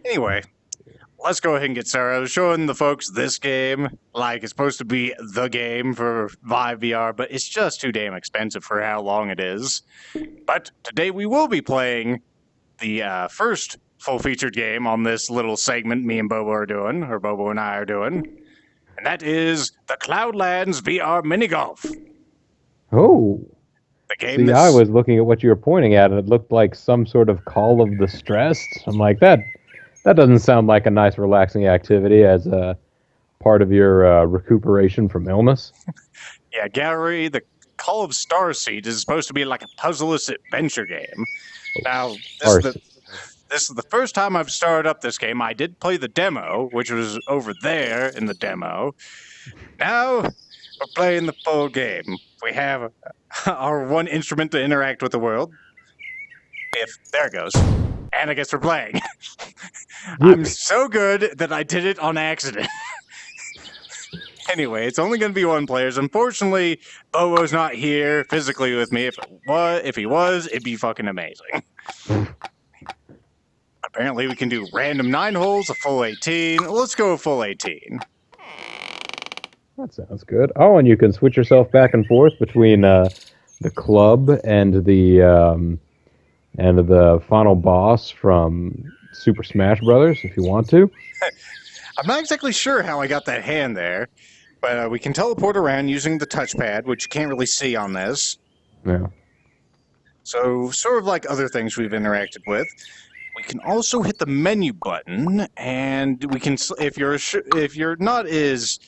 Anyway, let's go ahead and get started. I was showing the folks this game, like it's supposed to be the game for Vive VR, but it's just too damn expensive for how long it is. But today we will be playing the first full-featured game on this little segment me and Bobo are doing, or Bobo and I are doing, and that is the Cloudlands VR Minigolf. Oh. The game See, I was looking at what you were pointing at, and it looked like some sort of Call of the Stressed. I'm like, that doesn't sound like a nice, relaxing activity as a part of your recuperation from illness. Yeah, Gary, the Call of Starseed is supposed to be like a puzzleless adventure game. Now, this is the first time I've started up this game. I did play the demo, which was over there in the demo. Now, we're playing the full game. We have our one instrument to interact with the world. There it goes. And I guess we're playing. I'm so good that I did it on accident. Anyway, it's only going to be one player. Unfortunately, Bobo's not here physically with me. If he was, it'd be fucking amazing. Apparently, we can do random 9 holes, a full 18. Let's go full 18. That sounds good. Oh, and you can switch yourself back and forth between the club and the final boss from Super Smash Brothers, if you want to. I'm not exactly sure how I got that hand there, but we can teleport around using the touchpad, which you can't really see on this. Yeah. So, sort of like other things we've interacted with. We can also hit the menu button, and we can, if you're not as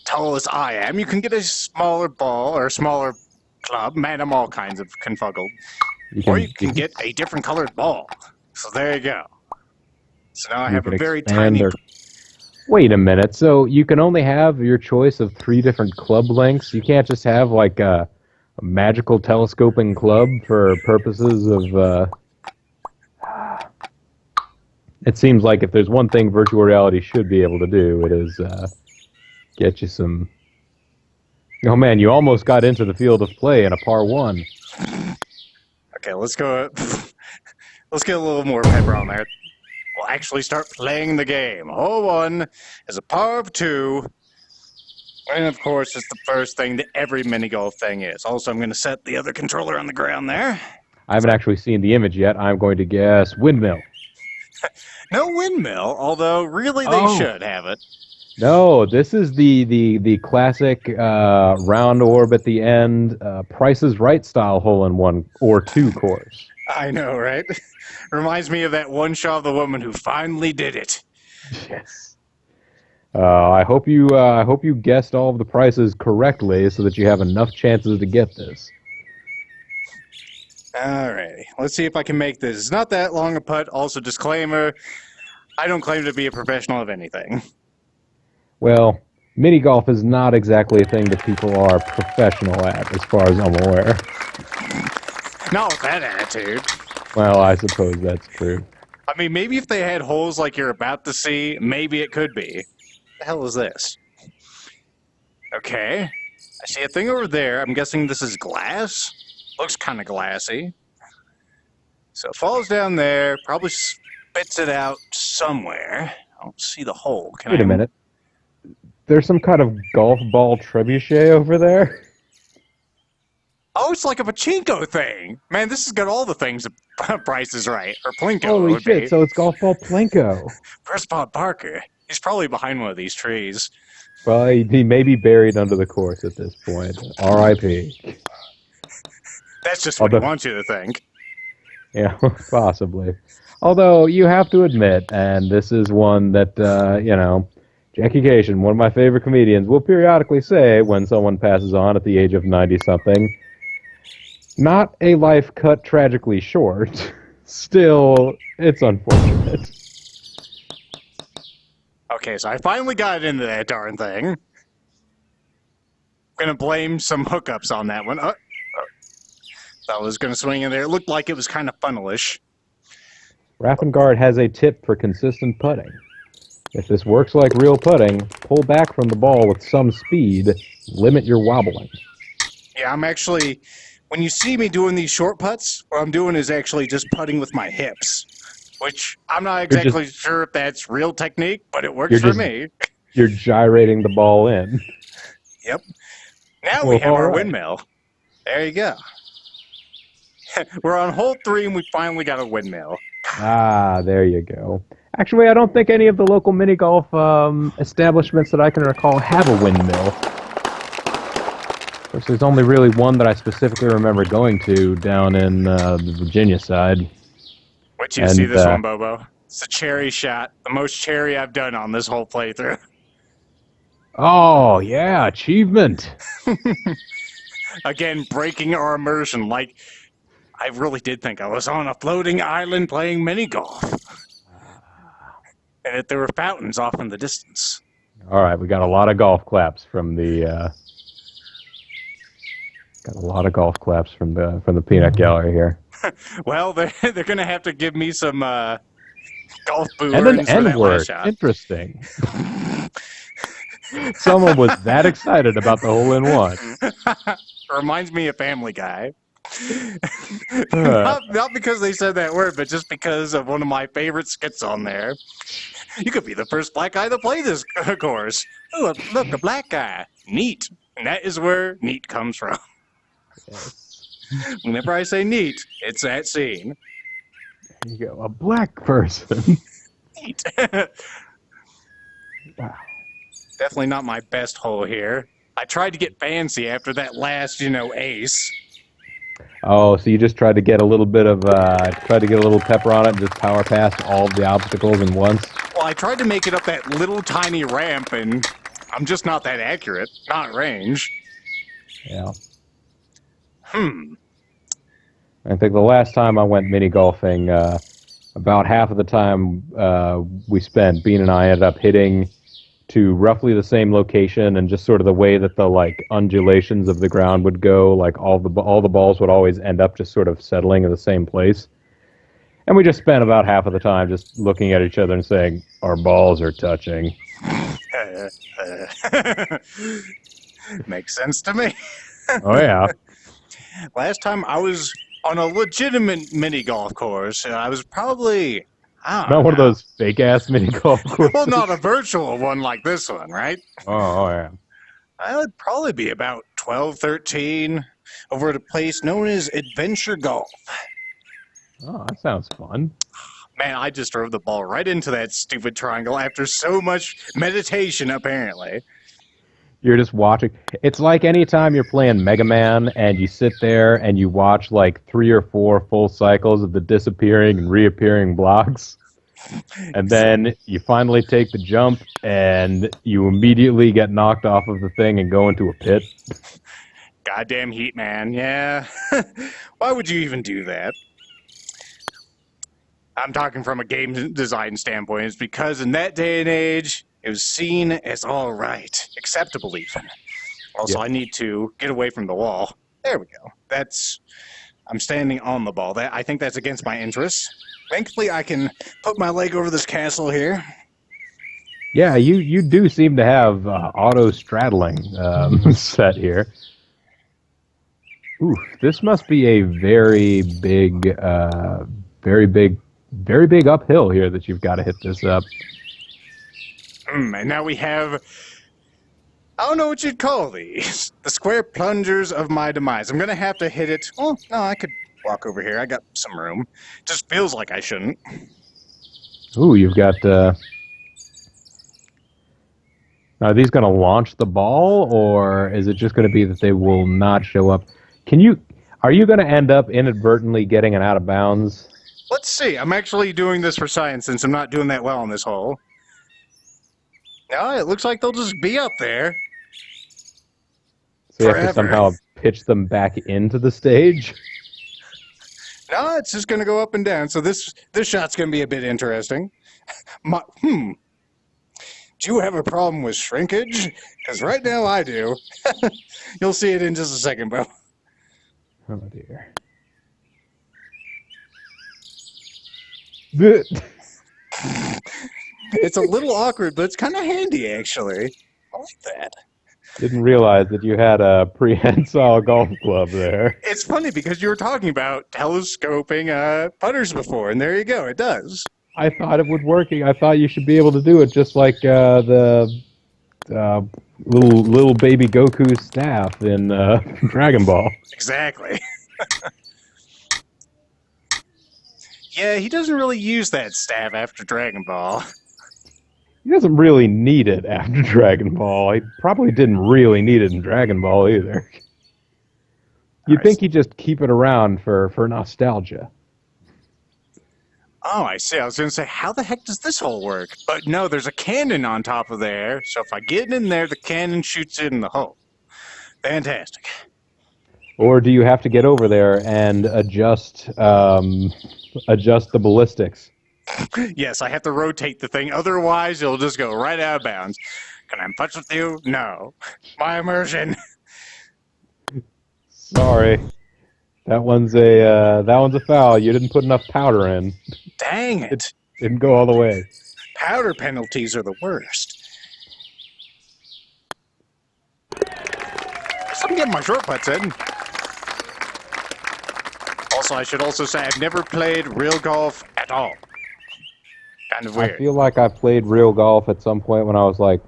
tall as I am, you can get a smaller ball or a smaller club. Man, I'm all kinds of confuggled. Or you can get a different colored ball. So there you go. So now I have a very tiny... Wait a minute. So you can only have your choice of 3 different club lengths? You can't just have like a magical telescoping club for purposes of... It seems like if there's one thing virtual reality should be able to do, it is get you some... Oh man, you almost got into the field of play in a par 1. Okay, let's go. Let's get a little more pepper on there. We'll actually start playing the game. Hole 1 is a par of 2. And of course, it's the first thing that every mini golf thing is. Also, I'm going to set the other controller on the ground there. I haven't actually seen the image yet. I'm going to guess windmill. No windmill, although really they should have it. No, this is the classic round orb at the end, Price is Right style hole-in-1 or 2 course. I know, right? Reminds me of that one shot of the woman who finally did it. Yes. I hope you guessed all of the prices correctly so that you have enough chances to get this. Alrighty, let's see if I can make this. It's not that long a putt. Also, disclaimer, I don't claim to be a professional of anything. Well, mini golf is not exactly a thing that people are professional at, as far as I'm aware. Not with that attitude. Well, I suppose that's true. I mean, maybe if they had holes like you're about to see, maybe it could be. What the hell is this? Okay. I see a thing over there. I'm guessing this is glass. Looks kind of glassy. So it falls down there, probably spits it out somewhere. I don't see the hole. Wait a minute. There's some kind of golf ball trebuchet over there? Oh, it's like a pachinko thing. Man, this has got all the things that Price is Right. Or Plinko. Holy shit, so it's golf ball Plinko. Where's Bob Barker? He's probably behind one of these trees. Well, he may be buried under the course at this point. R.I.P. That's just what he wants you to think. Yeah, possibly. Although, you have to admit, and this is one that, Jackie Cation, one of my favorite comedians, will periodically say when someone passes on at the age of 90-something, not a life cut tragically short. Still, it's unfortunate. Okay, so I finally got into that darn thing. I'm going to blame some hookups on that one. I was going to swing in there. It looked like it was kind of funnelish. Raffengard has a tip for consistent putting. If this works like real putting, pull back from the ball with some speed, limit your wobbling. Yeah, I'm actually, when you see me doing these short putts, what I'm doing is actually just putting with my hips. which I'm not exactly sure if that's real technique, but it works for me. You're gyrating the ball in. Yep. Now we have our windmill. There you go. We're on hole 3 and we finally got a windmill. Ah, there you go. Actually, I don't think any of the local mini golf establishments that I can recall have a windmill. Of course, there's only really one that I specifically remember going to down in the Virginia side. Wait till you see this one, Bobo. It's a cherry shot. The most cherry I've done on this whole playthrough. Oh, yeah, achievement. Again, breaking our immersion. Like, I really did think I was on a floating island playing mini golf. And that there were fountains off in the distance. All right, we got a lot of golf claps from the... Got a lot of golf claps from the peanut gallery here. Well, they're going to have to give me some golf boo and an N-word. Interesting. Someone was that excited about the hole-in-one. Reminds me of Family Guy. Not because they said that word, but just because of one of my favorite skits on there. You could be the first black guy to play this course. Oh, look, a black guy. Neat. And that is where neat comes from. Yes. Whenever I say neat, it's that scene. There you go. A black person. Neat. Wow. Definitely not my best hole here. I tried to get fancy after that last, ace. Oh, so you just tried to get a little bit of, pepper on it and just power past all of the obstacles in once? Well, I tried to make it up that little tiny ramp, and I'm just not that accurate. Not range. Yeah. I think the last time I went mini golfing, about half of the time we spent, Bean and I ended up hitting to roughly the same location, and just sort of the way that the undulations of the ground would go, all the balls would always end up just sort of settling in the same place. And we just spent about half of the time just looking at each other and saying, our balls are touching. Makes sense to me. Oh, yeah. Last time I was on a legitimate mini golf course, and I was probably... Not one of those fake-ass mini golf courses. Well, not a virtual one like this one, right? Oh, yeah. I would probably be about 12, 13, over at a place known as Adventure Golf. Oh, that sounds fun. Man, I just drove the ball right into that stupid triangle after so much meditation, apparently. You're just watching. It's like any time you're playing Mega Man and you sit there and you watch 3 or 4 full cycles of the disappearing and reappearing blocks. And then you finally take the jump and you immediately get knocked off of the thing and go into a pit. Goddamn Heat Man, yeah. Why would you even do that? I'm talking from a game design standpoint. It's because in that day and age, it was seen as all right, acceptable even. Also, I need to get away from the wall. There we go. I'm standing on the ball. I think that's against my interests. Thankfully, I can put my leg over this castle here. Yeah, you do seem to have auto straddling set here. Ooh, this must be a very big uphill here that you've got to hit this up. And now we have, I don't know what you'd call these, the square plungers of my demise. I'm going to have to hit it. Oh, no, I could walk over here. I got some room. Just feels like I shouldn't. Ooh, you've got, are these going to launch the ball, or is it just going to be that they will not show up? Are you going to end up inadvertently getting an out of bounds? Let's see. I'm actually doing this for science since I'm not doing that well on this hole. No, it looks like they'll just be up there. So you have to somehow pitch them back into the stage? No, it's just going to go up and down. So this shot's going to be a bit interesting. Do you have a problem with shrinkage? Because right now I do. You'll see it in just a second, Bo. Oh, dear. It's a little awkward, but it's kind of handy, actually. I like that. Didn't realize that you had a prehensile golf club there. It's funny because you were talking about telescoping putters before, and there you go. It does. I thought it would working. I thought you should be able to do it just like the little baby Goku staff in Dragon Ball. Exactly. Yeah, he doesn't really use that staff after Dragon Ball. He doesn't really need it after Dragon Ball. He probably didn't really need it in Dragon Ball either. You'd think he'd just keep it around for nostalgia. Oh, I see. I was going to say, how the heck does this hole work? But no, there's a cannon on top of there, so if I get in there, the cannon shoots it in the hole. Fantastic. Or do you have to get over there and adjust the ballistics? Yes, I have to rotate the thing, otherwise it'll just go right out of bounds. Can I punch with you? No. My immersion. Sorry. That one's a foul. You didn't put enough powder in. Dang it. Didn't go all the way. Powder penalties are the worst. I'm getting my short putts in. Also, I should also say I've never played real golf at all. Kind of weird. I feel like I played real golf at some point when I was like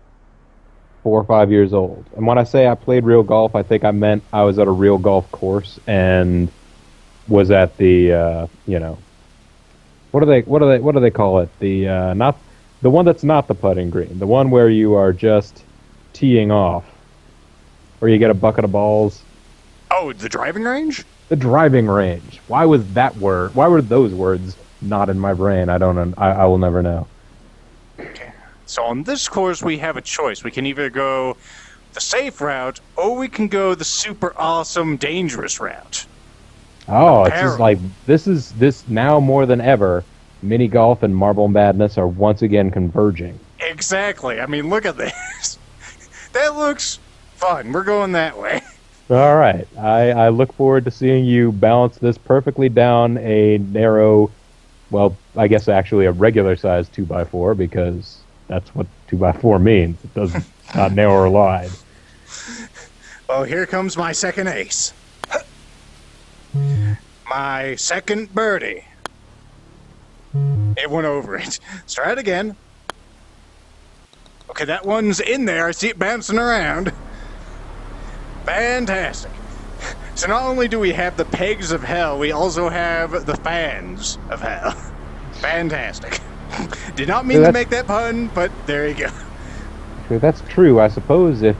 4 or 5 years old. And when I say I played real golf, I think I meant I was at a real golf course and was at the what do they call it? The not the one that's not the putting green, the one where you are just teeing off, where you get a bucket of balls. Oh, the driving range? The driving range. Why was that word? Why were those words not in my brain? I don't. I will never know. Okay. So on this course, we have a choice. We can either go the safe route, or we can go the super awesome, dangerous route. Oh, it's just like this now more than ever. Mini golf and Marble Madness are once again converging. Exactly. I mean, look at this. That looks fun. We're going that way. All right. I look forward to seeing you balance this perfectly down a narrow, well, I guess actually a regular size 2x4, because that's what 2x4 means. It doesn't not narrow or wide. Oh, here comes my second ace. My second birdie. It went over it. Let's try it again. Okay, that one's in there. I see it bouncing around. Fantastic. So not only do we have the pegs of hell, we also have the fans of hell. Fantastic. Did not mean to make that pun, but there you go. That's true. I suppose if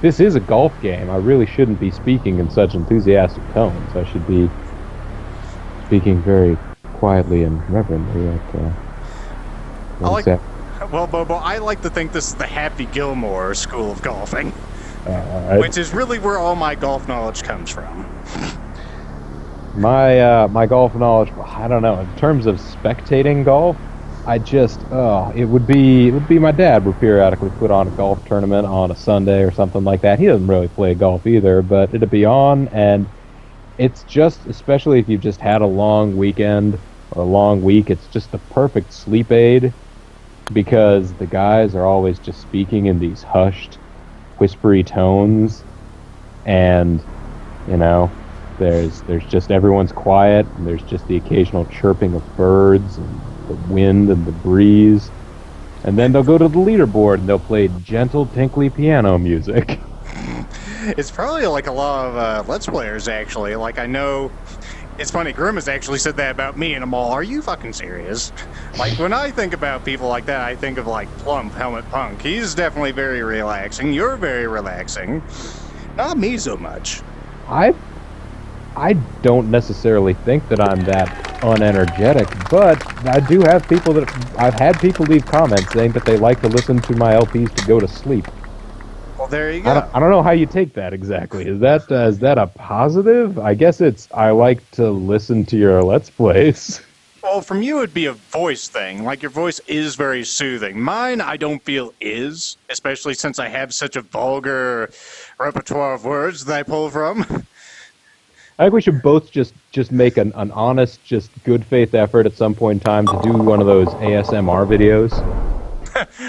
this is a golf game, I really shouldn't be speaking in such enthusiastic tones. I should be speaking very quietly and reverently. Well, Bobo, I like to think this is the Happy Gilmore school of golfing. Which is really where all my golf knowledge comes from. My golf knowledge, I don't know. In terms of spectating golf, it would be my dad would periodically put on a golf tournament on a Sunday or something like that. He doesn't really play golf either, but it'd be on, and it's just, especially if you've just had a long weekend or a long week, it's just the perfect sleep aid, because the guys are always just speaking in these hushed, whispery tones, and there's just everyone's quiet, and there's just the occasional chirping of birds and the wind and the breeze, and then they'll go to the leaderboard and they'll play gentle, tinkly piano music. It's probably like a lot of Let's Players, actually. Like, I know, it's funny, Grim has actually said that about me, and I'm all, are you fucking serious? Like, when I think about people like that, I think of, like, Plump Helmet Punk. He's definitely very relaxing. You're very relaxing. Not me so much. I don't necessarily think that I'm that unenergetic, but I do have I've had people leave comments saying that they like to listen to my LPs to go to sleep. Well, there you go. I don't know how you take that exactly. Is that a positive? I guess I like to listen to your Let's Plays. Well, from you, it'd be a voice thing. Like, your voice is very soothing. Mine, I don't feel is, especially since I have such a vulgar repertoire of words that I pull from. I think we should both just make an honest, just good faith effort at some point in time to do one of those ASMR videos.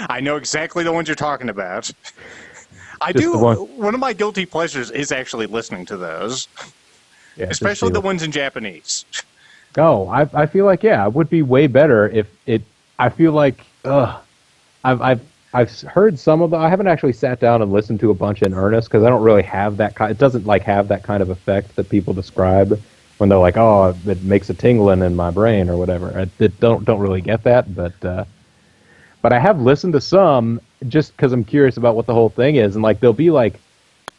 I know exactly the ones you're talking about. One of my guilty pleasures is actually listening to those. Yeah, especially the ones in Japanese. Oh, I feel like it would be way better if it. I feel like I've heard some of the. I haven't actually sat down and listened to a bunch in earnest because I don't really have that kind. It doesn't like have that kind of effect that people describe when they're like, oh, it makes a tingling in my brain or whatever. I don't really get that, but I have listened to some just because I'm curious about what the whole thing is, and like there'll be like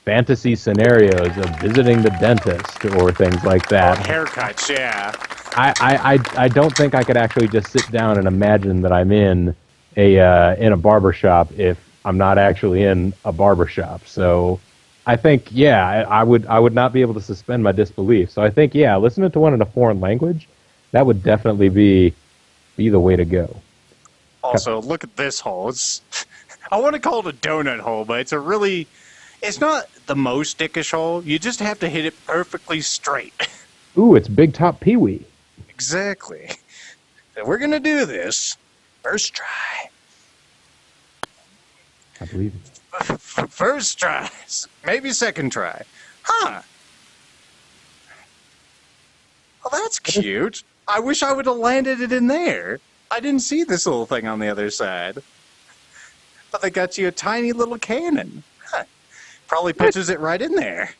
fantasy scenarios of visiting the dentist or things like that. Or haircuts, yeah. I don't think I could actually just sit down and imagine that I'm in a barber shop if I'm not actually in a barber shop. So I think I would not be able to suspend my disbelief. So I think listening to one in a foreign language, that would definitely be the way to go. Also, look at this hole. I want to call it a donut hole, but it's not the most dickish hole. You just have to hit it perfectly straight. Ooh, it's Big Top Pee-wee. Exactly. So we're going to do this. First try. I believe it. First try. Maybe second try. Huh. Well, that's cute. I wish I would have landed it in there. I didn't see this little thing on the other side. But they got you a tiny little cannon. Huh. Probably pitches it right in there.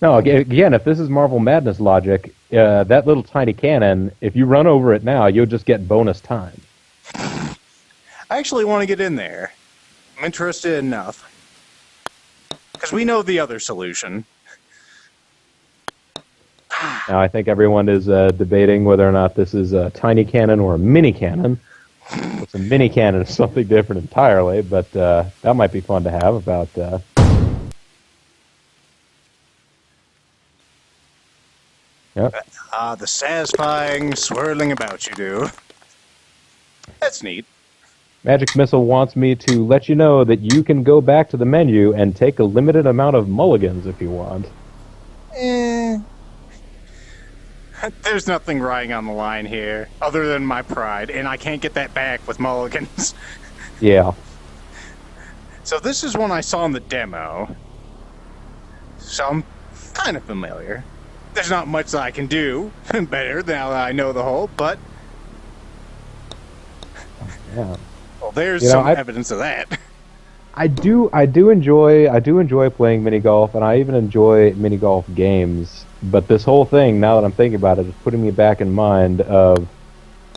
No, again, if this is Marvel Madness logic, that little tiny cannon, if you run over it now, you'll just get bonus time. I actually want to get in there. I'm interested enough. Because we know the other solution. Now, I think everyone is debating whether or not this is a tiny cannon or a mini cannon. It's a mini cannon is something different entirely, but that might be fun to have about... Yep. The satisfying swirling about you do. That's neat. Magic Missile wants me to let you know that you can go back to the menu and take a limited amount of mulligans if you want. There's nothing riding on the line here other than my pride, and I can't get that back with mulligans. Yeah. So this is one I saw in the demo. So I'm kind of familiar. There's not much that I can do better now that I know the hole, but yeah. Well, there's some evidence of that. I do enjoy playing Minigolf, and I even enjoy Minigolf games. But this whole thing, now that I'm thinking about it, is putting me back in mind of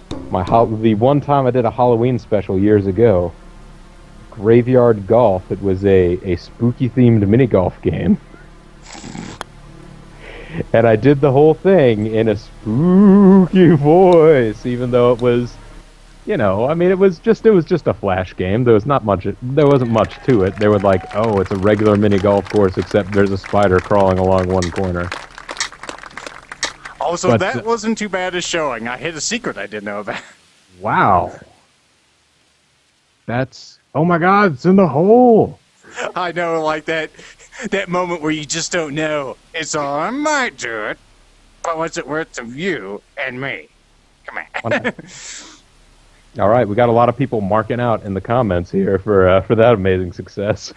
the one time I did a Halloween special years ago. Graveyard Golf. It was a spooky themed Minigolf game. And I did the whole thing in a spooky voice, even though it was, it was just a flash game. There wasn't much to it. They were like, oh, it's a regular mini golf course, except there's a spider crawling along one corner. Also, that wasn't too bad a showing. I hit a secret I didn't know about. Wow. Oh my God, it's in the hole. I know, like that moment where you just don't know. It's all, I might do it, but what's it worth to you and me? Come on. All right, we got a lot of people marking out in the comments here for that amazing success.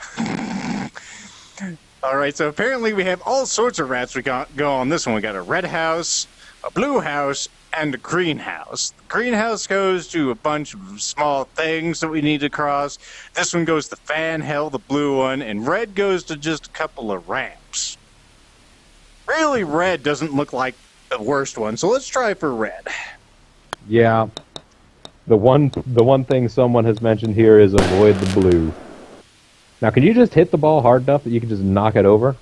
All right, so apparently we have all sorts of rats we go on this one. We got a red house, a blue house, and a green house. The green house goes to a bunch of small things that we need to cross. This one goes to fan hell, the blue one, and red goes to just a couple of ramps. Really, red doesn't look like the worst one, so let's try for red. Yeah. The one thing someone has mentioned here is avoid the blue. Now, can you just hit the ball hard enough that you can just knock it over?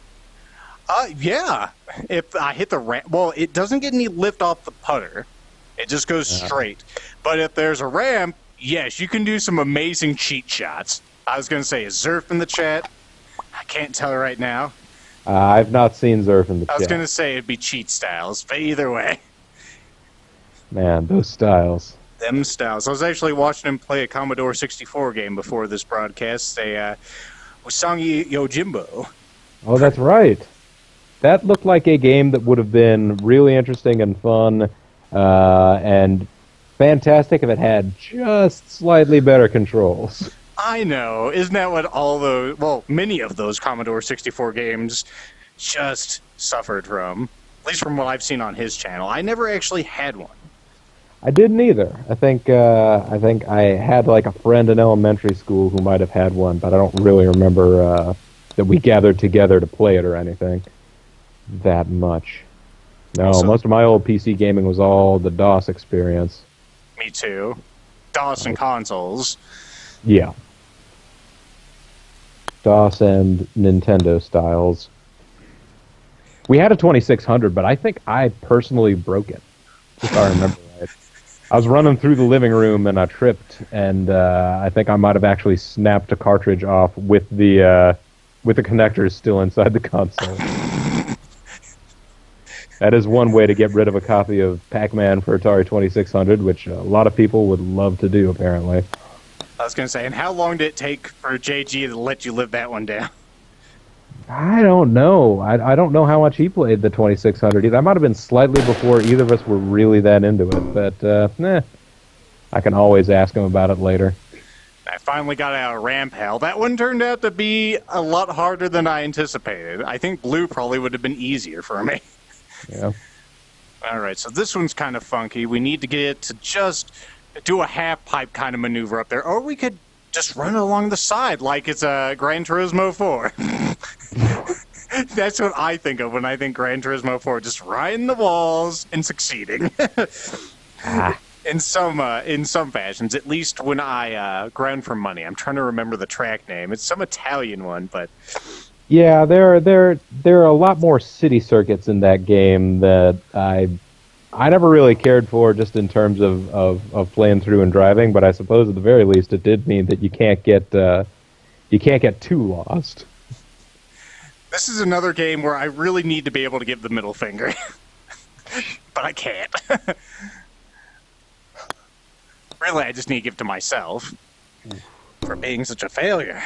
Yeah. If I hit the ramp, well, it doesn't get any lift off the putter. It just goes straight. But if there's a ramp, yes, you can do some amazing cheat shots. I was going to say, is Zerf in the chat? I can't tell right now. I've not seen Zerf in the chat. I was going to say it'd be cheat styles, but either way. Man, those styles. Them styles. I was actually watching him play a Commodore 64 game before this broadcast. Usangi Yojimbo. Oh, that's right. That looked like a game that would have been really interesting and fun and fantastic if it had just slightly better controls. I know. Isn't that what many of those Commodore 64 games just suffered from? At least from what I've seen on his channel. I never actually had one. I didn't either. I think I had like a friend in elementary school who might have had one, but I don't really remember that we gathered together to play it or anything that much. No, Also, most of my old PC gaming was all the DOS experience. Me too. DOS and consoles. Yeah. DOS and Nintendo styles. We had a 2600, but I think I personally broke it, if I remember right. I was running through the living room and I tripped, and I think I might have actually snapped a cartridge off with the connectors still inside the console. That is one way to get rid of a copy of Pac-Man for Atari 2600, which a lot of people would love to do, apparently. I was going to say, and how long did it take for JG to let you live that one down? I don't know. I don't know how much he played the 2600 either. I might have been slightly before either of us were really that into it, but I can always ask him about it later. I finally got out of Ramp Hell. That one turned out to be a lot harder than I anticipated. I think Blue probably would have been easier for me. Yeah. Alright, so this one's kind of funky. We need to get it to just do a half-pipe kind of maneuver up there, or we could just run along the side like it's a Gran Turismo 4. That's what I think of when I think Gran Turismo 4, just riding the walls and succeeding. In some fashions, at least when I ground for money. I'm trying to remember the track name. It's some Italian one, but yeah, there are a lot more city circuits in that game that I never really cared for, just in terms of playing through and driving. But I suppose at the very least, it did mean that you can't get too lost. This is another game where I really need to be able to give the middle finger, but I can't. Really, I just need to give it to myself for being such a failure.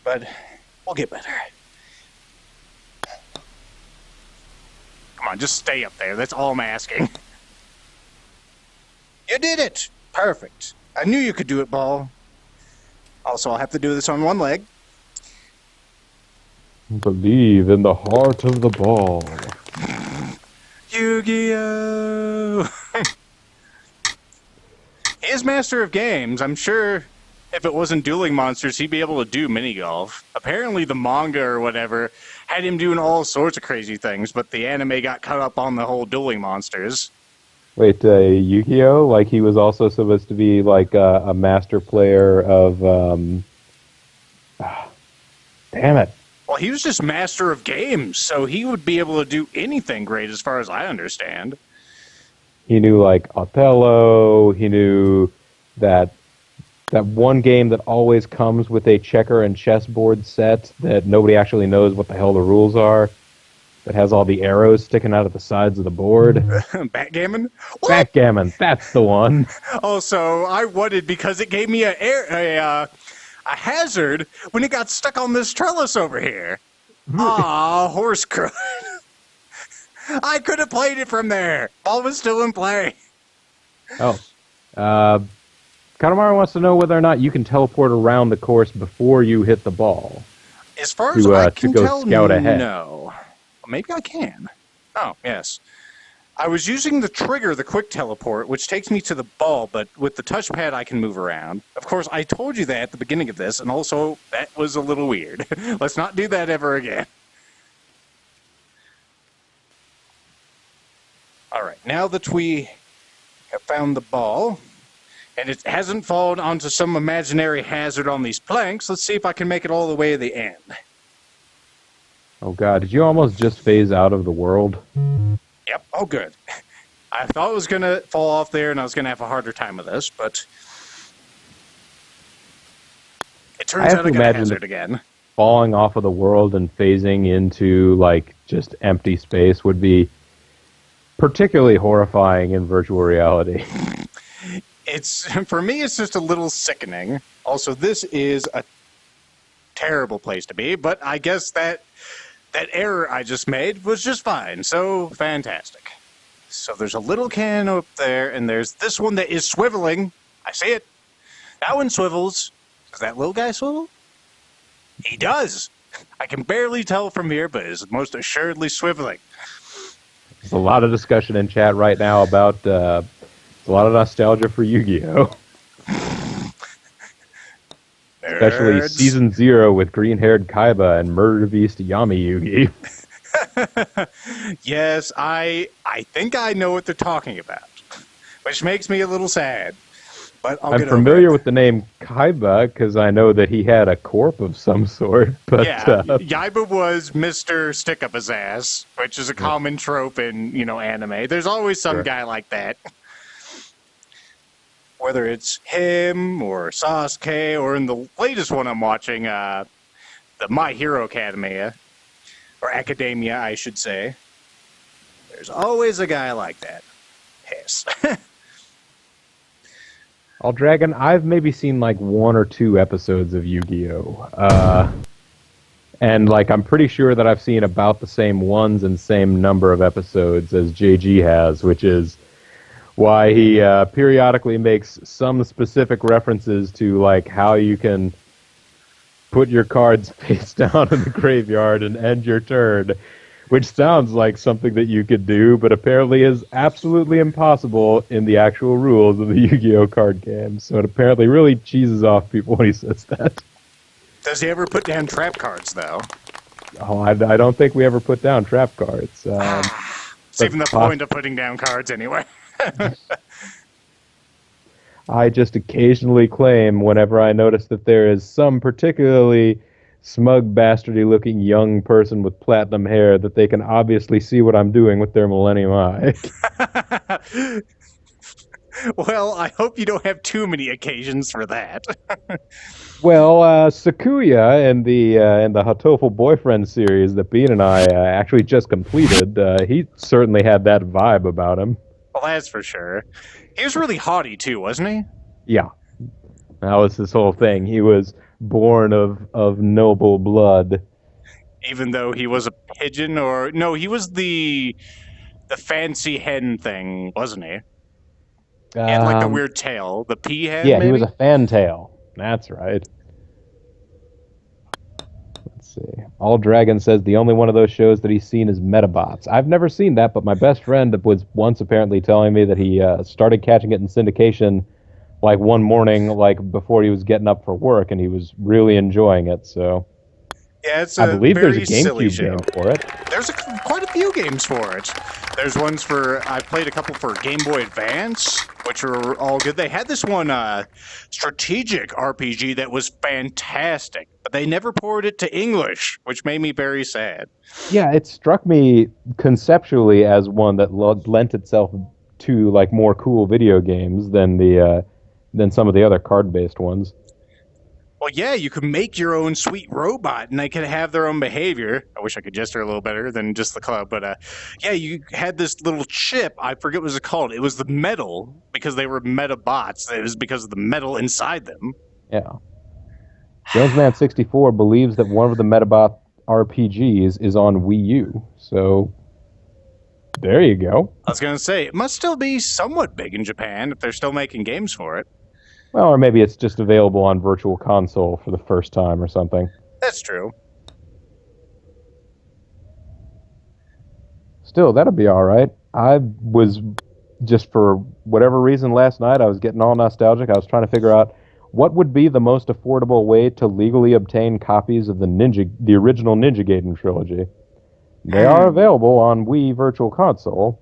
But we'll get better. Come on, just stay up there. That's all I'm asking. You did it! Perfect. I knew you could do it, Ball. Also, I'll have to do this on one leg. Believe in the heart of the ball. Yu-Gi-Oh! He is master of games. I'm sure if it wasn't Dueling Monsters, he'd be able to do Minigolf. Apparently the manga or whatever had him doing all sorts of crazy things, but the anime got cut up on the whole Dueling Monsters. Wait, Yu-Gi-Oh? Like, he was also supposed to be like a master player of damn it. Well, he was just master of games, so he would be able to do anything great as far as I understand. He knew, like, Othello. He knew that one game that always comes with a checker and chessboard set that nobody actually knows what the hell the rules are, that has all the arrows sticking out of the sides of the board. Backgammon? What? Backgammon, that's the one. Also, I wanted, because it gave me a hazard when it got stuck on this trellis over here. Aw, horse crud. I could have played it from there. Ball was still in play. Oh. Kanemaru wants to know whether or not you can teleport around the course before you hit the ball. As far as I can tell, scout ahead. No. Maybe I can. Oh, yes. I was using the trigger, the quick teleport, which takes me to the ball, but with the touchpad I can move around. Of course, I told you that at the beginning of this, and also that was a little weird. Let's not do that ever again. Alright, now that we have found the ball, and it hasn't fallen onto some imaginary hazard on these planks, let's see if I can make it all the way to the end. Oh god, did you almost just phase out of the world? Yep, oh good. I thought it was going to fall off there and I was going to have a harder time with this, but it turns out I got a hazard again. Falling off of the world and phasing into, like, just empty space would be particularly horrifying in virtual reality. For me, it's just a little sickening. Also, this is a terrible place to be, but I guess that error I just made was just fine, so fantastic. So there's a little cannon up there, and there's this one that is swiveling. I see it. That one swivels. Does that little guy swivel? He does. I can barely tell from here, but it's most assuredly swiveling. There's a lot of discussion in chat right now about a lot of nostalgia for Yu-Gi-Oh! Especially Season 0 with green-haired Kaiba and Murder Beast Yami Yugi. Yes, I think I know what they're talking about, which makes me a little sad. But I'm familiar with the name Kaiba because I know that he had a corp of some sort. But yeah, Yaiba was Mr. Stick Up His Ass, which is a common trope in anime. There's always some guy like that. Whether it's him or Sasuke, or in the latest one I'm watching, the My Hero Academia, or Academia, I should say. There's always a guy like that. Piss. All Dragon, I've maybe seen like 1 or 2 episodes of Yu-Gi-Oh! And like I'm pretty sure that I've seen about the same ones and same number of episodes as JG has, which is why he periodically makes some specific references to like how you can put your cards face down in the graveyard and end your turn, which sounds like something that you could do, but apparently is absolutely impossible in the actual rules of the Yu-Gi-Oh! Card game. So it apparently really cheeses off people when he says that. Does he ever put down trap cards, though? Oh, I don't think we ever put down trap cards. It's even the point of putting down cards anyway. I just occasionally claim whenever I notice that there is some particularly smug, bastardy-looking young person with platinum hair that they can obviously see what I'm doing with their Millennium Eye. Well, I hope you don't have too many occasions for that. Well, Sakuya in the Hatoful Boyfriend series that Bean and I actually just completed, he certainly had that vibe about him. Well, that's for sure. He was really haughty, too, wasn't he? Yeah. That was his whole thing. He was born of noble blood. Even though he was a pigeon, or... No, he was the fancy hen thing, wasn't he? He had, like, the weird tail. The peahen, yeah, maybe? He was a fantail. That's right. Let's see. All Dragon says the only one of those shows that he's seen is Metabots. I've never seen that, but my best friend was once apparently telling me that he started catching it in syndication like one morning, like before he was getting up for work, and he was really enjoying it. So yeah, it's I believe there's a GameCube game for it. There's quite a few games for it. There's ones I played a couple for Game Boy Advance, which were all good. They had this one strategic RPG that was fantastic, but they never ported it to English, which made me very sad. Yeah, it struck me conceptually as one that lent itself to like more cool video games than some of the other card-based ones. Well, yeah, you could make your own sweet robot, and they could have their own behavior. I wish I could gesture a little better than just the club, but yeah, you had this little chip. I forget what it was called. It was the metal, because they were Metabots. It was because of the metal inside them. Yeah. Jonesman64 believes that one of the Metabot RPGs is on Wii U, so there you go. I was going to say, it must still be somewhat big in Japan if they're still making games for it. Well, or maybe it's just available on Virtual Console for the first time or something. That's true. Still, that'd be all right. I was, just for whatever reason last night, I was getting all nostalgic. I was trying to figure out what would be the most affordable way to legally obtain copies of the original Ninja Gaiden trilogy. They are available on Wii Virtual Console.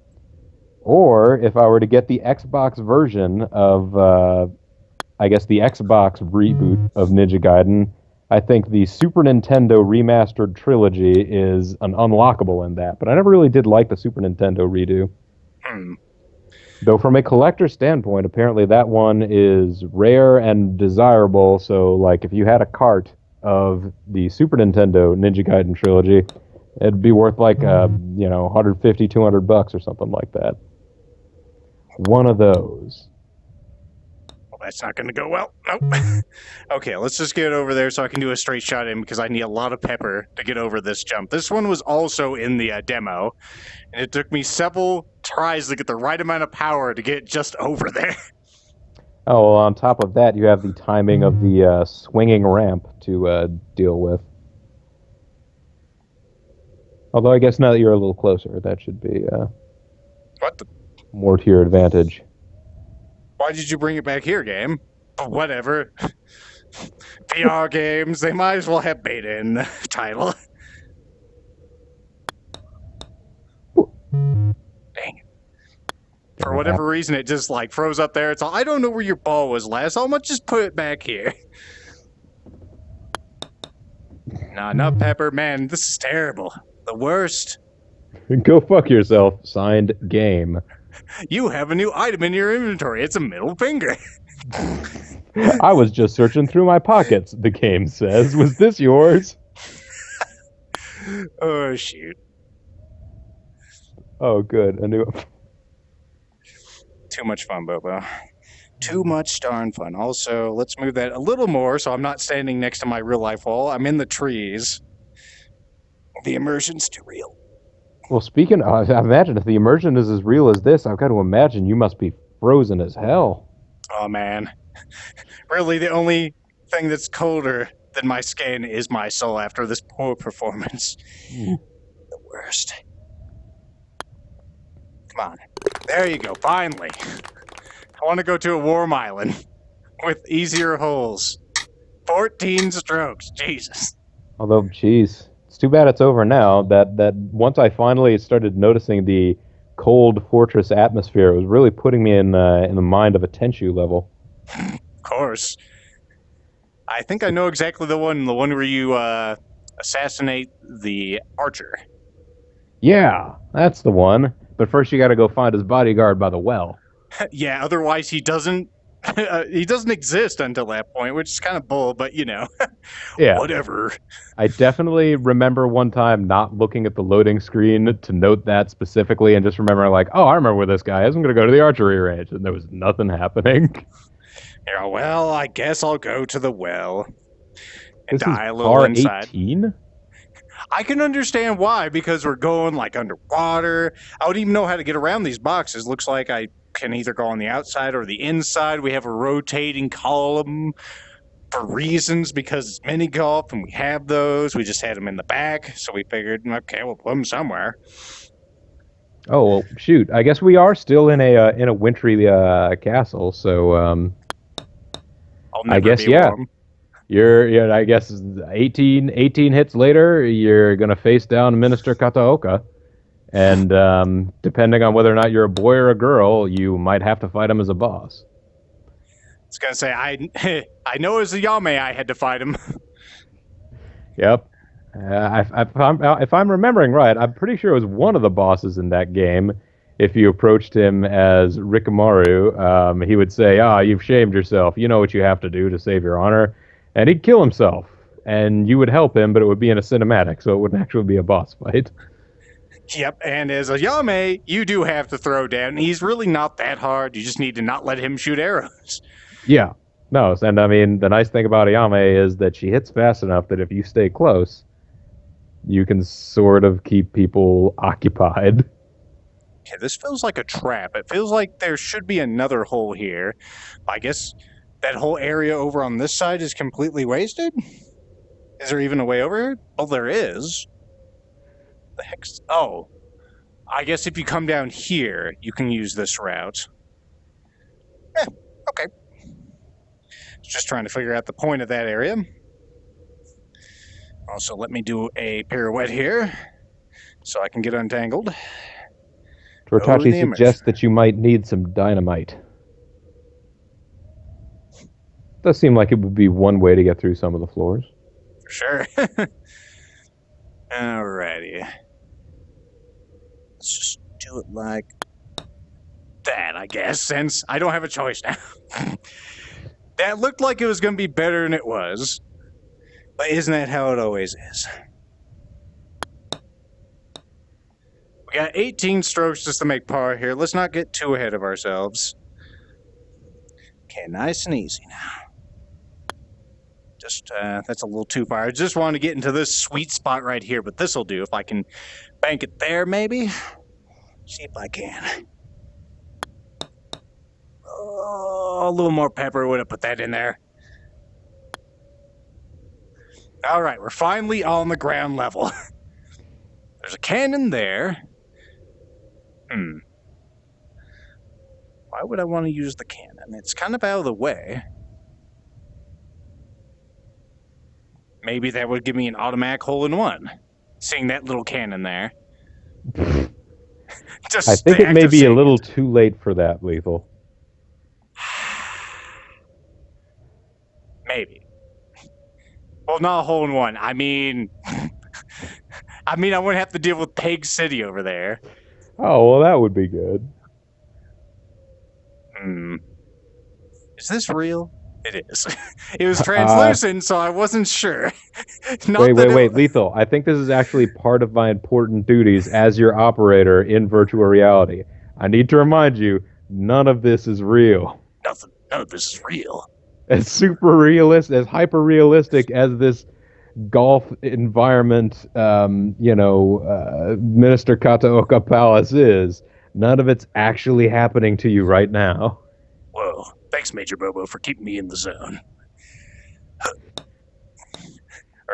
Or if I were to get the Xbox version of... I guess the Xbox reboot of Ninja Gaiden, I think the Super Nintendo remastered trilogy is an unlockable in that, but I never really did like the Super Nintendo redo. Though from a collector standpoint, apparently that one is rare and desirable, so like if you had a cart of the Super Nintendo Ninja Gaiden trilogy, it'd be worth like $150, $200 or something like that. One of those. That's not going to go well. Nope. Okay, let's just get over there so I can do a straight shot in, because I need a lot of pepper to get over this jump. This one was also in the demo, and it took me several tries to get the right amount of power to get just over there. Oh, well, on top of that, you have the timing of the swinging ramp to deal with. Although I guess now that you're a little closer, that should be What the? More to your advantage. Why did you bring it back here, game? But whatever. VR games, they might as well have beta in the title. Dang it. For whatever reason, it just like froze up there. It's all, I don't know where your ball was last. I'm gonna just put it back here. Nah, not Pepper. Man, this is terrible. The worst. Go fuck yourself. Signed, Game. You have a new item in your inventory. It's a middle finger. I was just searching through my pockets, the game says. Was this yours? Oh, shoot. Oh, good. A new... Too much fun, Bobo. Too much darn fun. Also, let's move that a little more so I'm not standing next to my real life wall. I'm in the trees. The immersion's too real. Well, speaking of, I imagine if the immersion is as real as this, I've got to imagine you must be frozen as hell. Oh, man. Really, the only thing that's colder than my skin is my soul after this poor performance. The worst. Come on. There you go, finally. I want to go to a warm island with easier holes. 14 strokes, Jesus. Although, geez, it's too bad it's over now. That once I finally started noticing the cold fortress atmosphere, it was really putting me in the mind of a Tenchu level. Of course. I think I know exactly the one where you assassinate the archer. Yeah, that's the one. But first you got to go find his bodyguard by the well. Yeah, otherwise he doesn't exist until that point, which is kind of bull, but you know. Yeah. Whatever. I definitely remember one time not looking at the loading screen to note that specifically and just remembering like, oh, I remember where this guy is. I'm going to go to the archery range. And there was nothing happening. Yeah, well, I guess I'll go to the well and This die is a little par inside. 18? I can understand why, because we're going like underwater. I don't even know how to get around these boxes. Looks like I can either go on the outside or the inside. We have a rotating column for reasons because it's Minigolf and we have those. We just had them in the back, so we figured, okay, we'll put them somewhere. Oh, well, shoot. I guess we are still in a wintry castle, so I'll never I guess be warm. You're I guess 18 hits later, you're going to face down Minister Kataoka. And depending on whether or not you're a boy or a girl, you might have to fight him as a boss. I was going to say, I know as a Yame I had to fight him. Yep. If I'm remembering right, I'm pretty sure it was one of the bosses in that game. If you approached him as Rikamaru, he would say, you've shamed yourself. You know what you have to do to save your honor. And he'd kill himself. And you would help him, but it would be in a cinematic, so it wouldn't actually be a boss fight. Yep, and as a Yame, you do have to throw down. He's really not that hard. You just need to not let him shoot arrows. Yeah. No, and I mean, the nice thing about Ayame is that she hits fast enough that if you stay close, you can sort of keep people occupied. Okay, this feels like a trap. It feels like there should be another hole here. I guess that whole area over on this side is completely wasted? Is there even a way over here? Well, there is. The heck's... Oh. I guess if you come down here, you can use this route. Okay. Just trying to figure out the point of that area. Also, let me do a pirouette here so I can get untangled. Tortachi suggests that you might need some dynamite. Does seem like it would be one way to get through some of the floors. For sure. Alrighty. Let's just do it like that, I guess, since I don't have a choice now. That looked like it was going to be better than it was. But isn't that how it always is? We got 18 strokes just to make par here. Let's not get too ahead of ourselves. Okay, nice and easy now. Just, that's a little too far. I just want to get into this sweet spot right here, but this'll do. If I can bank it there, maybe. See if I can. Oh, a little more pepper would have put that in there. All right, we're finally on the ground level. There's a cannon there. Why would I want to use the cannon? It's kind of out of the way. Maybe that would give me an automatic hole-in-one. Seeing that little cannon there. I think it may be a little too late for that, Lethal. Maybe. Well, not a hole-in-one. I mean, I wouldn't have to deal with Peg City over there. Oh, well, that would be good. Is this real? It is. It was translucent, so I wasn't sure. Wait, Lethal. I think this is actually part of my important duties as your operator in virtual reality. I need to remind you, none of this is real. None of this is real. As super realistic, as hyper realistic as this golf environment, Minister Kataoka Palace is, none of it's actually happening to you right now. Whoa. Thanks, Major Bobo, for keeping me in the zone.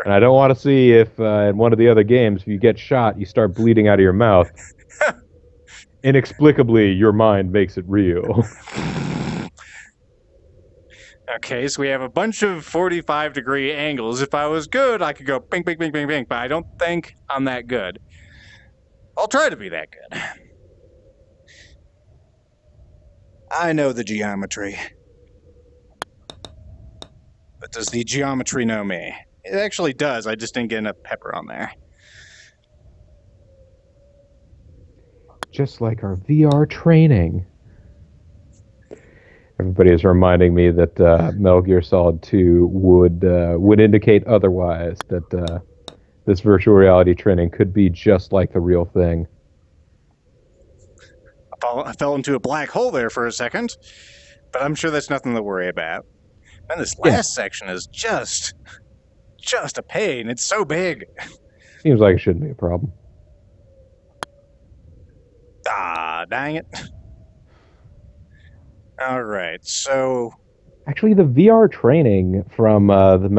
And I don't want to see if in one of the other games, if you get shot, you start bleeding out of your mouth. Inexplicably, your mind makes it real. Okay, so we have a bunch of 45-degree angles. If I was good, I could go bing, bing, bing, bing, bing, but I don't think I'm that good. I'll try to be that good. I know the geometry. But does the geometry know me? It actually does. I just didn't get enough pepper on there. Just like our VR training. Everybody is reminding me that Metal Gear Solid 2 would indicate otherwise, that this virtual reality training could be just like the real thing. I fell into a black hole there for a second, but I'm sure that's nothing to worry about. And this last section is just a pain. It's so big. Seems like it shouldn't be a problem. Ah, dang it. All right, so... Actually, the VR training from the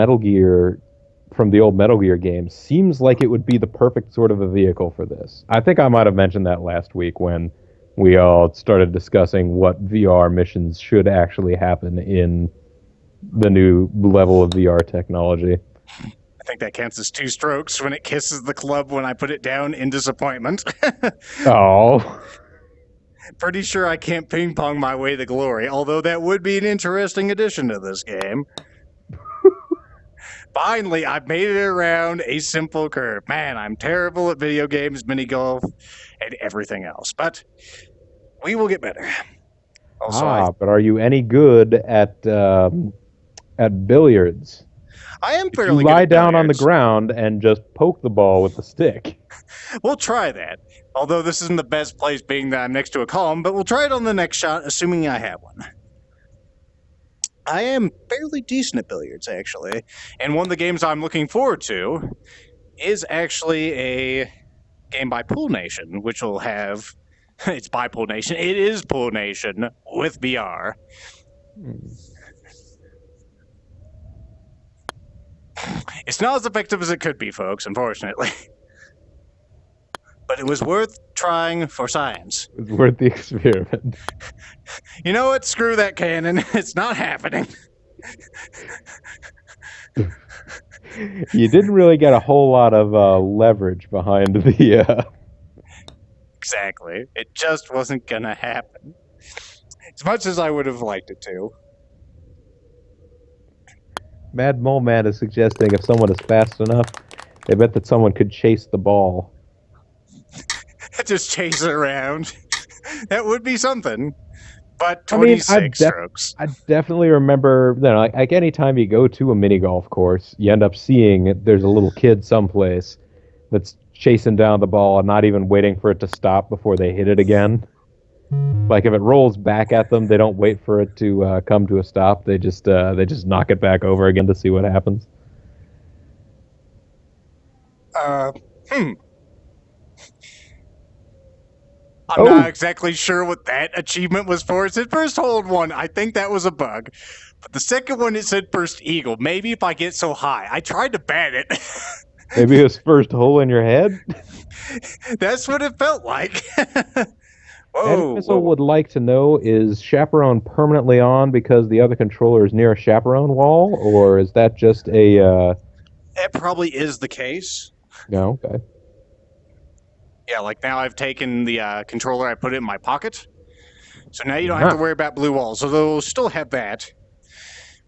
old Metal Gear games seems like it would be the perfect sort of a vehicle for this. I think I might have mentioned that last week when we all started discussing what VR missions should actually happen in the new level of VR technology. I think that counts as 2 strokes when it kisses the club when I put it down in disappointment. Oh. Pretty sure I can't ping pong my way to glory, although that would be an interesting addition to this game. Finally, I've made it around a simple curve. Man, I'm terrible at video games, Minigolf, and everything else. But we will get better. Also, but are you any good at billiards? I am fairly good at billiards. You lie down on the ground and just poke the ball with the stick. We'll try that. Although this isn't the best place being that I'm next to a column, but we'll try it on the next shot, assuming I have one. I am fairly decent at billiards, actually. And one of the games I'm looking forward to is actually a game by Pool Nation, which will have... It's by Pool Nation. It is Pool Nation with VR. It's not as effective as it could be, folks, unfortunately. But it was worth trying for science. It was worth the experiment. You know what? Screw that cannon. It's not happening. You didn't really get a whole lot of leverage behind the... Exactly. It just wasn't going to happen. As much as I would have liked it to. Mad Mole Man is suggesting if someone is fast enough, they bet that someone could chase the ball. Just chase it around. That would be something. But 26 strokes. I definitely remember, like any time you go to a mini golf course, you end up seeing there's a little kid someplace that's chasing down the ball and not even waiting for it to stop before they hit it again. Like if it rolls back at them, they don't wait for it to come to a stop. They just knock it back over again to see what happens. I'm not exactly sure what that achievement was for. It said first hold one. I think that was a bug. But the second one, it said first eagle. Maybe if I get so high. I tried to bat it. Maybe it was first hole in your head? That's what it felt like. Daddy Whoa, Missile whoa. would like to know, is Chaperone permanently on because the other controller is near a Chaperone wall, or is that just a... It probably is the case. No, okay. Yeah, like now I've taken the controller, I put it in my pocket. So now you don't have to worry about blue walls. So they'll still have that,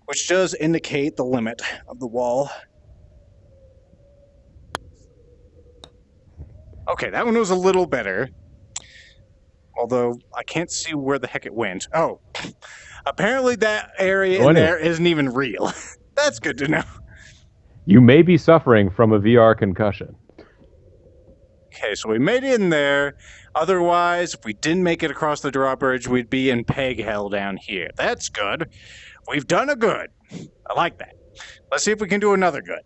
which does indicate the limit of the wall. Okay, that one was a little better. Although I can't see where the heck it went. Oh, apparently that area in there isn't even real. That's good to know. You may be suffering from a VR concussion. Okay, so we made it in there. Otherwise, if we didn't make it across the drawbridge, we'd be in peg hell down here. That's good. We've done a good. I like that. Let's see if we can do another good.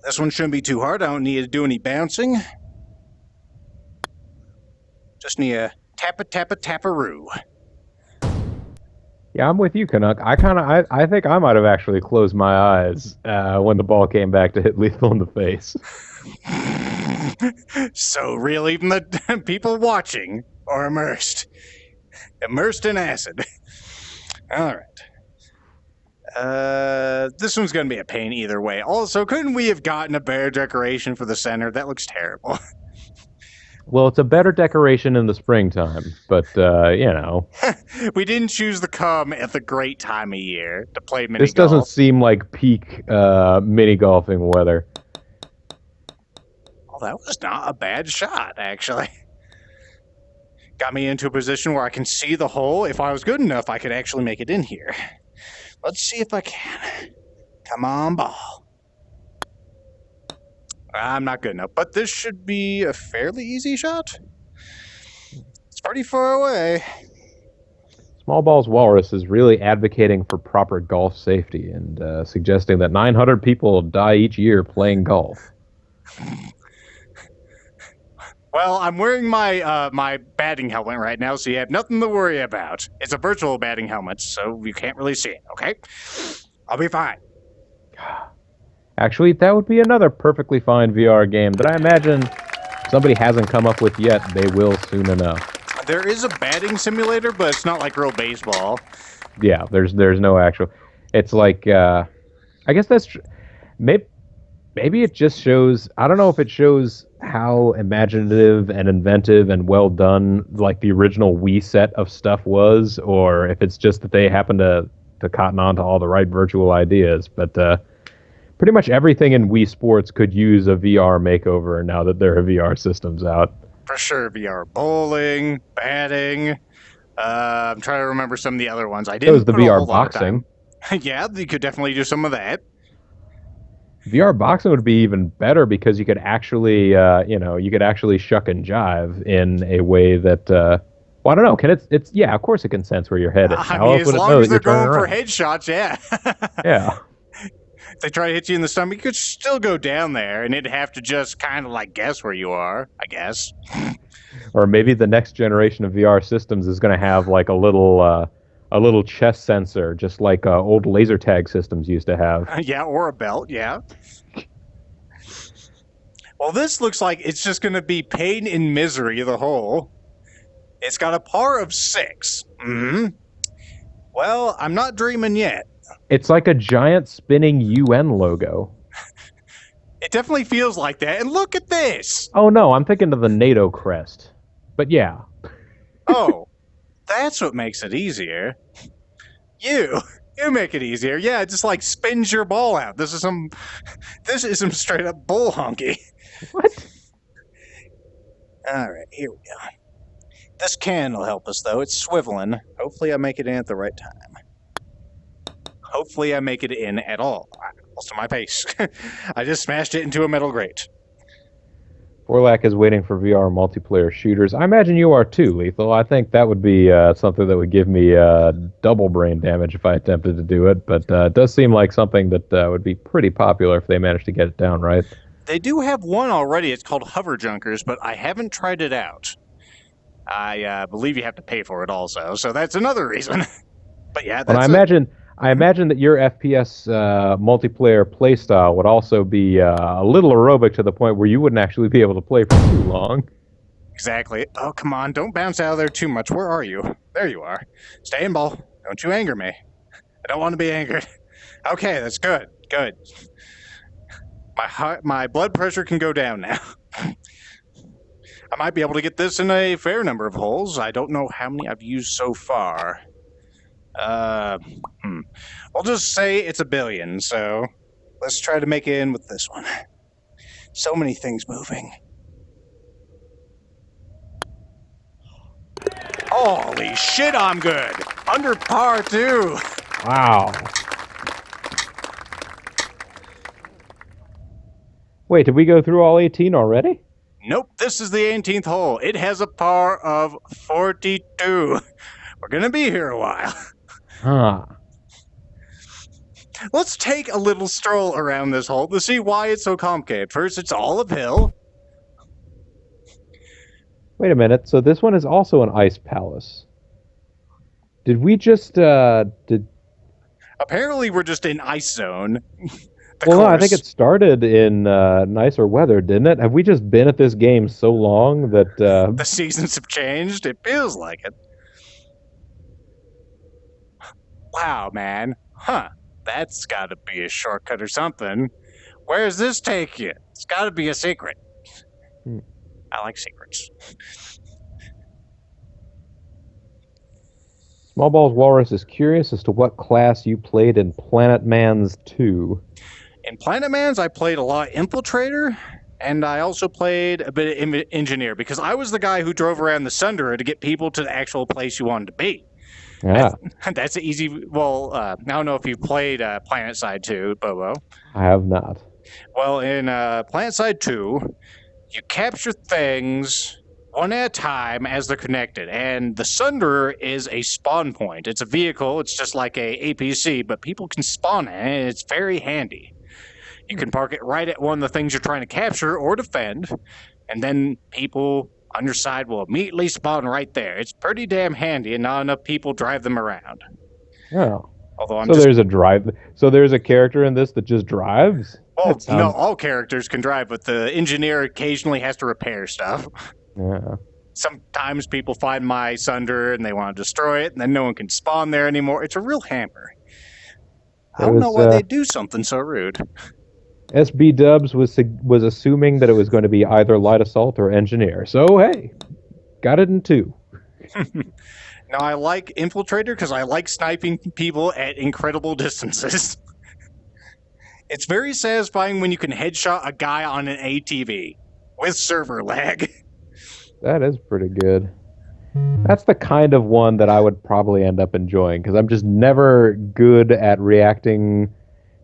This one shouldn't be too hard. I don't need to do any bouncing. Just need a tappa-roo. Yeah, I'm with you, Canuck. I think I might have actually closed my eyes when the ball came back to hit Lethal in the face. So real, even the people watching are immersed. Immersed in acid. All right. This one's going to be a pain either way. Also, couldn't we have gotten a better decoration for the center? That looks terrible. Well, it's a better decoration in the springtime, but, you know. We didn't choose to come at the great time of year to play minigolf. This doesn't seem like peak mini-golfing weather. Oh, that was not a bad shot, actually. Got me into a position where I can see the hole. If I was good enough, I could actually make it in here. Let's see if I can. Come on, ball. I'm not good enough, but this should be a fairly easy shot. It's pretty far away. Small Balls Walrus is really advocating for proper golf safety and suggesting that 900 people die each year playing golf. Well, I'm wearing my my batting helmet right now, so you have nothing to worry about. It's a virtual batting helmet, so you can't really see it, okay? I'll be fine. Actually, that would be another perfectly fine VR game that I imagine somebody hasn't come up with yet. They will soon enough. There is a batting simulator, but it's not like real baseball. Yeah, there's no actual... It's like... I guess that's... Maybe it just shows... I don't know if it shows how imaginative and inventive and well done like the original Wii set of stuff was, or if it's just that they happen to cotton on to all the right virtual ideas. But pretty much everything in Wii Sports could use a VR makeover now that there are VR systems out. For sure, VR bowling, batting. I'm trying to remember some of the other ones. I didn't. It was the VR boxing. Yeah, you could definitely do some of that. VR boxing would be even better because you could actually, you could actually shuck and jive in a way that, well, I don't know. Can it's yeah, of course it can sense where your head is. I mean, as long as they're going for headshots, yeah. Yeah. If they try to hit you in the stomach, you could still go down there, and it'd have to just kind of like guess where you are, I guess. Or maybe the next generation of VR systems is going to have like a little chest sensor, just like old laser tag systems used to have. Yeah, or a belt, yeah. Well, this looks like it's just going to be pain and misery, the whole. It's got a par of 6. Mm-hmm. Well, I'm not dreaming yet. It's like a giant spinning UN logo. It definitely feels like that. And look at this. Oh, no, I'm thinking of the NATO crest. But yeah. Oh, that's what makes it easier. You make it easier. Yeah, it just like spins your ball out. This is some straight up bull honky. What? All right, here we go. This can will help us though. It's swiveling. Hopefully I make it in at the right time. Hopefully I make it in at all. Also my pace. I just smashed it into a metal grate. Forlac is waiting for VR multiplayer shooters. I imagine you are too, Lethal. I think that would be something that would give me double brain damage if I attempted to do it, but it does seem like something that would be pretty popular if they managed to get it down right. They do have one already. It's called Hover Junkers, but I haven't tried it out. I believe you have to pay for it also, so that's another reason. But yeah, that's I imagine that your FPS multiplayer playstyle would also be a little aerobic to the point where you wouldn't actually be able to play for too long. Exactly. Oh, come on. Don't bounce out of there too much. Where are you? There you are. Stay in ball. Don't you anger me. I don't want to be angered. Okay, that's good. Good. My blood pressure can go down now. I might be able to get this in a fair number of holes. I don't know how many I've used so far. I'll just say it's 1 billion, so let's try to make it in with this one. So many things moving. Holy shit, I'm good. Under par, too. Wow. Wait, did we go through all 18 already? Nope, this is the 18th hole. It has a par of 42. We're going to be here a while. Huh. Let's take a little stroll around this hole to see why it's so complicated. First, it's all uphill. Wait a minute. So this one is also an ice palace. Did we just Apparently, we're just in ice zone. No, I think it started in nicer weather, didn't it? Have we just been at this game so long that the seasons have changed? It feels like it. Wow, man. Huh. That's got to be a shortcut or something. Where does this take you? It's got to be a secret. I like secrets. Small Balls Walrus is curious as to what class you played in Planet Man's 2. In Planet Man's, I played a lot Infiltrator, and I also played a bit of Engineer, because I was the guy who drove around the Sunderer to get people to the actual place you wanted to be. Yeah. That's easy. Well, I don't know if you played Planet Side 2, Bobo. I have not. Well, in Planet Side 2, you capture things one at a time as they're connected, and the Sunderer is a spawn point. It's a vehicle. It's just like a APC, but people can spawn it, and it's very handy. You can park it right at one of the things you're trying to capture or defend, and then people on your side will immediately spawn right there. It's pretty damn handy, and not enough people drive them around. Oh. Although there's a drive. So there's a character in this that just drives? Well, no, all characters can drive, but the engineer occasionally has to repair stuff. Yeah. Sometimes people find my Sunder and they want to destroy it, and then no one can spawn there anymore. It's a real hammer. I don't know why they do something so rude. SB Dubs was assuming that it was going to be either light assault or engineer. So hey, got it in 2. Now I like Infiltrator because I like sniping people at incredible distances. It's very satisfying when you can headshot a guy on an ATV with server lag. That is pretty good. That's the kind of one that I would probably end up enjoying, because I'm just never good at reacting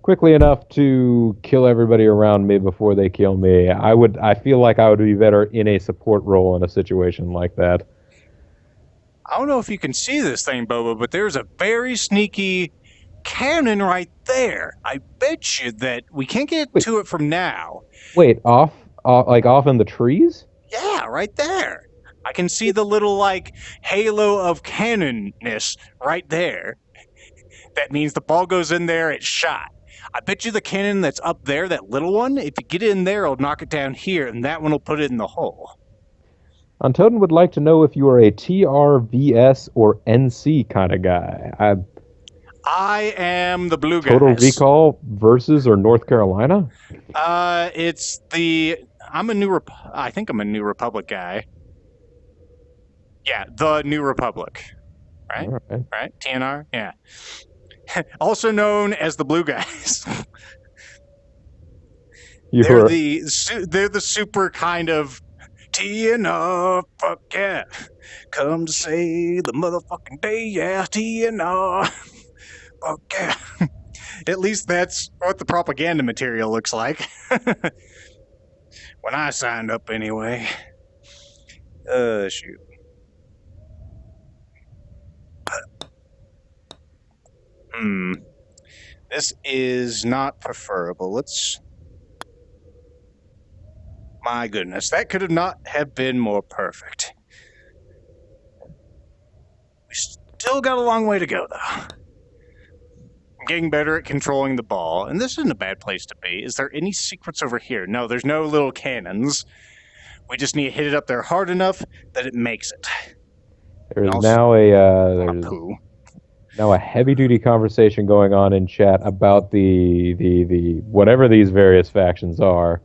quickly enough to kill everybody around me before they kill me. I feel like I would be better in a support role in a situation like that. I don't know if you can see this thing, Bobo, but there's a very sneaky cannon right there. I bet you that we can't get to it from now. Wait, off in the trees? Yeah, right there. I can see the little, halo of cannonness right there. That means the ball goes in there, it's shot. I bet you the cannon that's up there, that little one, if you get it in there, it'll knock it down here, and that one will put it in the hole. Untoden would like to know if you are a TRVS or NC kind of guy. I am the blue guy. Total Recall versus or North Carolina? It's the... I think I'm a New Republic guy. Yeah, the New Republic. Right? Right? TNR? Yeah. Also known as the blue guys. They're the super kind of TNR, fuck yeah. Come to say the motherfucking day, yeah, TNR. Fuck yeah. At least that's what the propaganda material looks like. When I signed up, anyway. Shoot. This is not preferable. My goodness, that could have not have been more perfect. We still got a long way to go, though. I'm getting better at controlling the ball, and this isn't a bad place to be. Is there any secrets over here? No, there's no little cannons. We just need to hit it up there hard enough that it makes it. There's also, now a heavy-duty conversation going on in chat about the whatever these various factions are,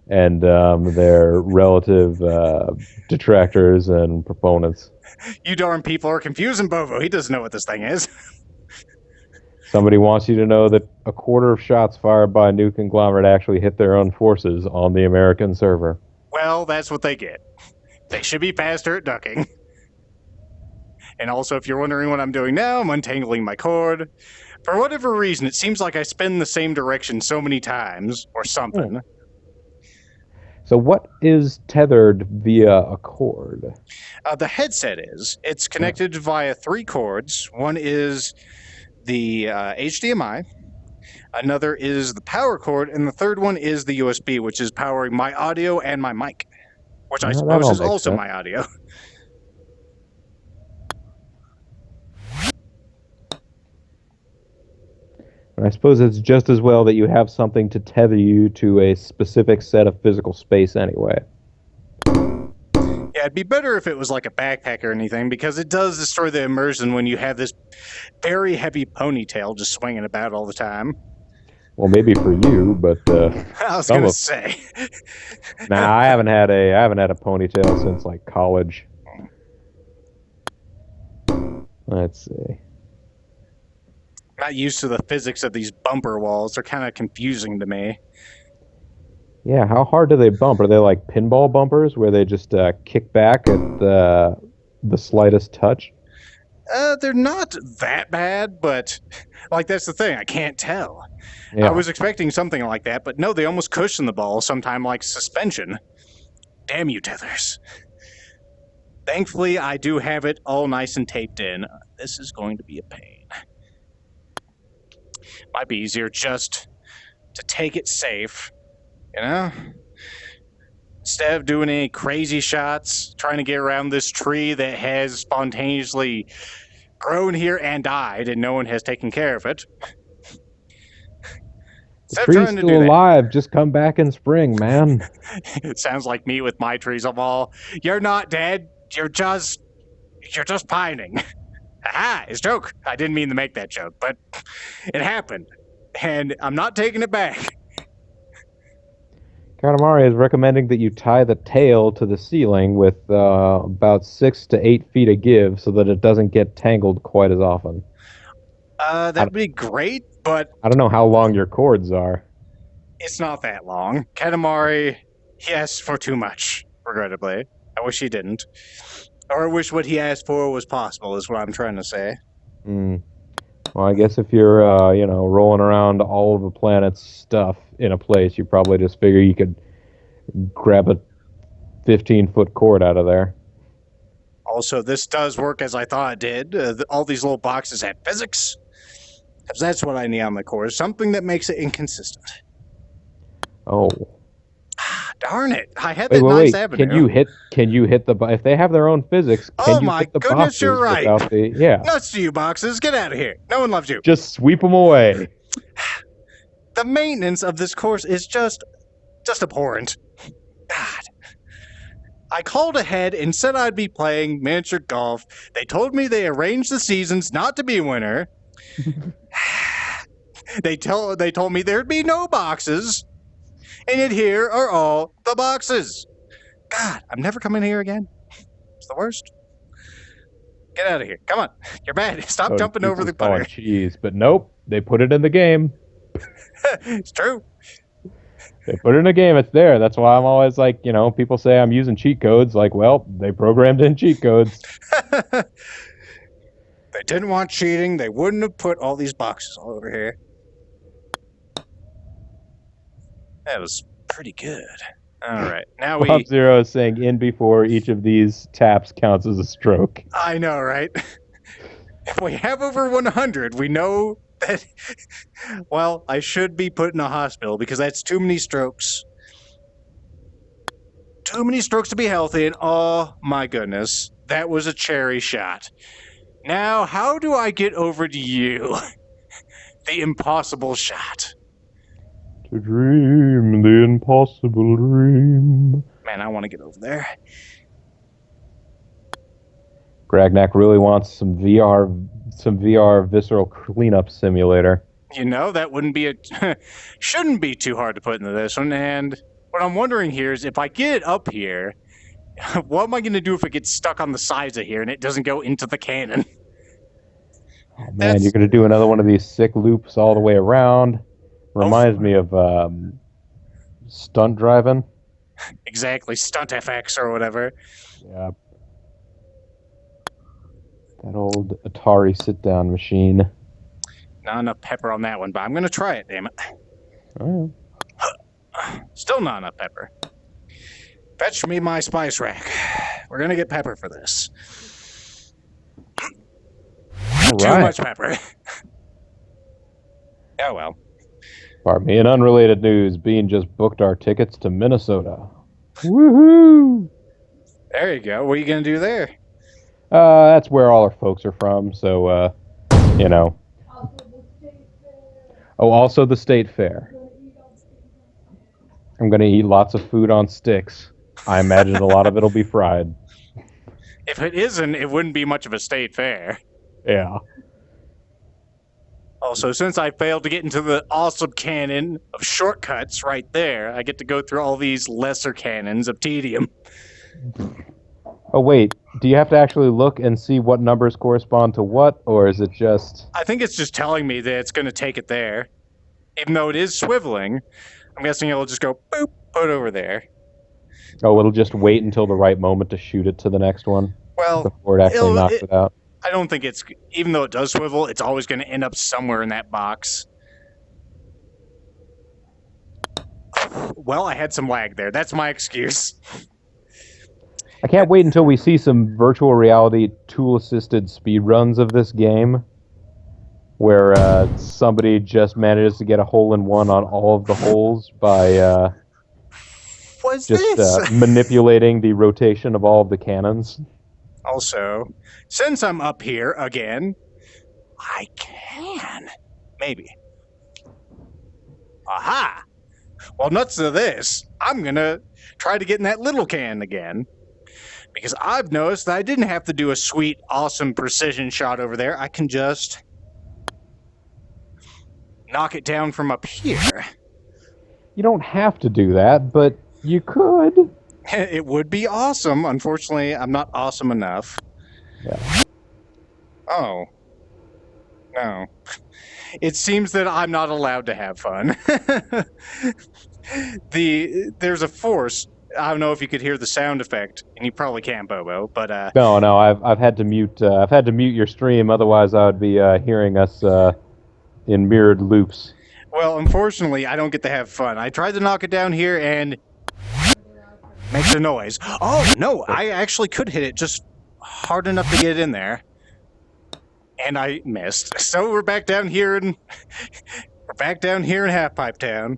and their relative detractors and proponents. You darn people are confusing Bobo. He doesn't know what this thing is. Somebody wants you to know that a quarter of shots fired by a new conglomerate actually hit their own forces on the American server. Well, that's what they get. They should be faster at ducking. And also, if you're wondering what I'm doing now, I'm untangling my cord. For whatever reason, it seems like I spin the same direction so many times, or something. So what is tethered via a cord? The headset is. It's connected via 3 cords. One is the HDMI. Another is the power cord. And the third one is the USB, which is powering my audio and my mic. Which I suppose is also my audio. And I suppose it's just as well that you have something to tether you to a specific set of physical space anyway. Yeah, it'd be better if it was like a backpack or anything, because it does destroy the immersion when you have this very heavy ponytail just swinging about all the time. Well, maybe for you, but I was gonna say. Nah, I haven't had a ponytail since like college. Let's see. Not used to the physics of these bumper walls. They're kind of confusing to me. Yeah, how hard do they bump? Are they like pinball bumpers where they just kick back at the slightest touch? They're not that bad, but like that's the thing. I can't tell. Yeah. I was expecting something like that, but no, they almost cushion the ball sometime like suspension. Damn you, tethers. Thankfully, I do have it all nice and taped in. This is going to be a pain. Might be easier just to take it safe, you know? Instead of doing any crazy shots, trying to get around this tree that has spontaneously grown here and died, and no one has taken care of it. The tree's still alive. Just come back in spring, man. It sounds like me with my trees of all. You're not dead. You're just pining. Aha, it's a joke. I didn't mean to make that joke, but it happened. And I'm not taking it back. Katamari is recommending that you tie the tail to the ceiling with about 6 to 8 feet of give so that it doesn't get tangled quite as often. That'd be great, but... I don't know how long your cords are. It's not that long. Katamari, he asked for too much, regrettably. I wish he didn't. Or I wish what he asked for was possible, is what I'm trying to say. Well, I guess if you're, rolling around all of the planet's stuff in a place, you probably just figure you could grab a 15-foot cord out of there. Also, this does work as I thought it did. All these little boxes have physics. Because that's what I need on my cord. Something that makes it inconsistent. Oh. Darn it. I had that nice avenue. Can you hit the... If they have their own physics, can you hit the boxes? Oh my goodness, you're right. Yeah. Nuts to you, boxes. Get out of here. No one loves you. Just sweep them away. The maintenance of this course is just abhorrent. God. I called ahead and said I'd be playing miniature golf. They told me they arranged the seasons not to be winter. They told me there'd be no boxes. And yet here are all the boxes. God, I'm never coming here again. It's the worst. Get out of here. Come on. You're bad. Stop jumping over the putter. Jeez, but nope. They put it in the game. It's true. They put it in a game. It's there. That's why I'm always like, people say I'm using cheat codes. Like, well, they programmed in cheat codes. They didn't want cheating. They wouldn't have put all these boxes all over here. That was pretty good. All right. Now Bob Zero is saying in before each of these taps counts as a stroke. I know, right? If we have over 100, we know that, well, I should be put in a hospital because that's too many strokes. Too many strokes to be healthy, and oh my goodness, that was a cherry shot. Now, how do I get over to you? The impossible shot. To dream the impossible dream. Man, I want to get over there. Gragnak really wants some VR visceral cleanup simulator. You know, that wouldn't be shouldn't be too hard to put into this one. And what I'm wondering here is if I get it up here, what am I going to do if it gets stuck on the sides of here and it doesn't go into the cannon? Oh, man, you're going to do another one of these sick loops all the way around. Reminds me of stunt driving. Exactly, Stunt FX or whatever. Yeah. That old Atari sit-down machine. Not enough pepper on that one, but I'm going to try it, damn it. Oh. Still not enough pepper. Fetch me my spice rack. We're going to get pepper for this. Too much pepper. Oh, well. Pardon me. In unrelated news, Bean just booked our tickets to Minnesota. Woohoo! There you go. What are you going to do there? That's where all our folks are from, so, you know. Oh, also the state fair. I'm going to eat lots of food on sticks. I imagine a lot of it'll be fried. If it isn't, it wouldn't be much of a state fair. Yeah. Also, since I failed to get into the awesome canon of shortcuts right there, I get to go through all these lesser canons of tedium. Oh, wait. Do you have to actually look and see what numbers correspond to what, or is it just... I think it's just telling me that it's going to take it there. Even though it is swiveling, I'm guessing it'll just go, boop, put over there. Oh, it'll just wait until the right moment to shoot it to the next one? Well, before it actually knocks it out? I don't think it's... Even though it does swivel, it's always going to end up somewhere in that box. Well, I had some lag there. That's my excuse. I can't wait until we see some virtual reality tool-assisted speedruns of this game, where somebody just manages to get a hole-in-one on all of the holes by manipulating the rotation of all of the cannons. Also, since I'm up here again, I can. Maybe. Aha! Well, nuts to this, I'm going to try to get in that little can again. Because I've noticed that I didn't have to do a sweet, awesome precision shot over there. I can just knock it down from up here. You don't have to do that, but you could. It would be awesome. Unfortunately, I'm not awesome enough. Yeah. Oh. No. It seems that I'm not allowed to have fun. There's a force. I don't know if you could hear the sound effect, and you probably can't, Bobo. But no, I've had to mute. I've had to mute your stream. Otherwise, I would be hearing us in mirrored loops. Well, unfortunately, I don't get to have fun. I tried to knock it down here, and makes a noise. Oh no! I actually could hit it just hard enough to get it in there, and I missed. So we're back down here, and we're back down here in Half Pipe Town.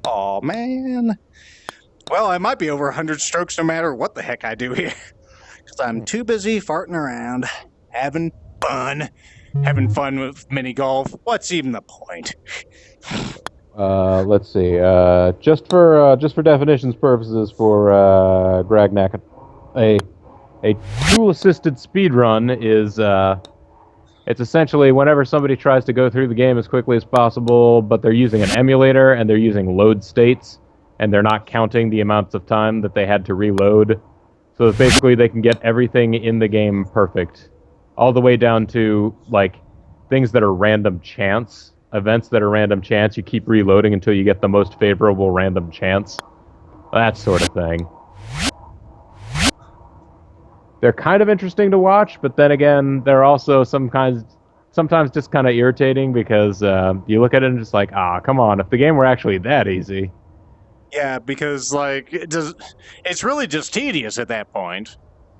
Oh man. Well, I might be over 100 strokes no matter what the heck I do here. Because I'm too busy farting around, having fun with Minigolf. What's even the point? Let's see. Just for definitions purposes, for Gragnak, a tool-assisted speedrun is it's essentially whenever somebody tries to go through the game as quickly as possible, but they're using an emulator and they're using load states, and they're not counting the amounts of time that they had to reload. So that basically they can get everything in the game perfect, all the way down to like things that are random chance, events that are random chance. You keep reloading until you get the most favorable random chance. That sort of thing. They're kind of interesting to watch, but then again, they're also sometimes just kind of irritating because you look at it and just like, come on, if the game were actually that easy. Yeah, because like it's really just tedious at that point.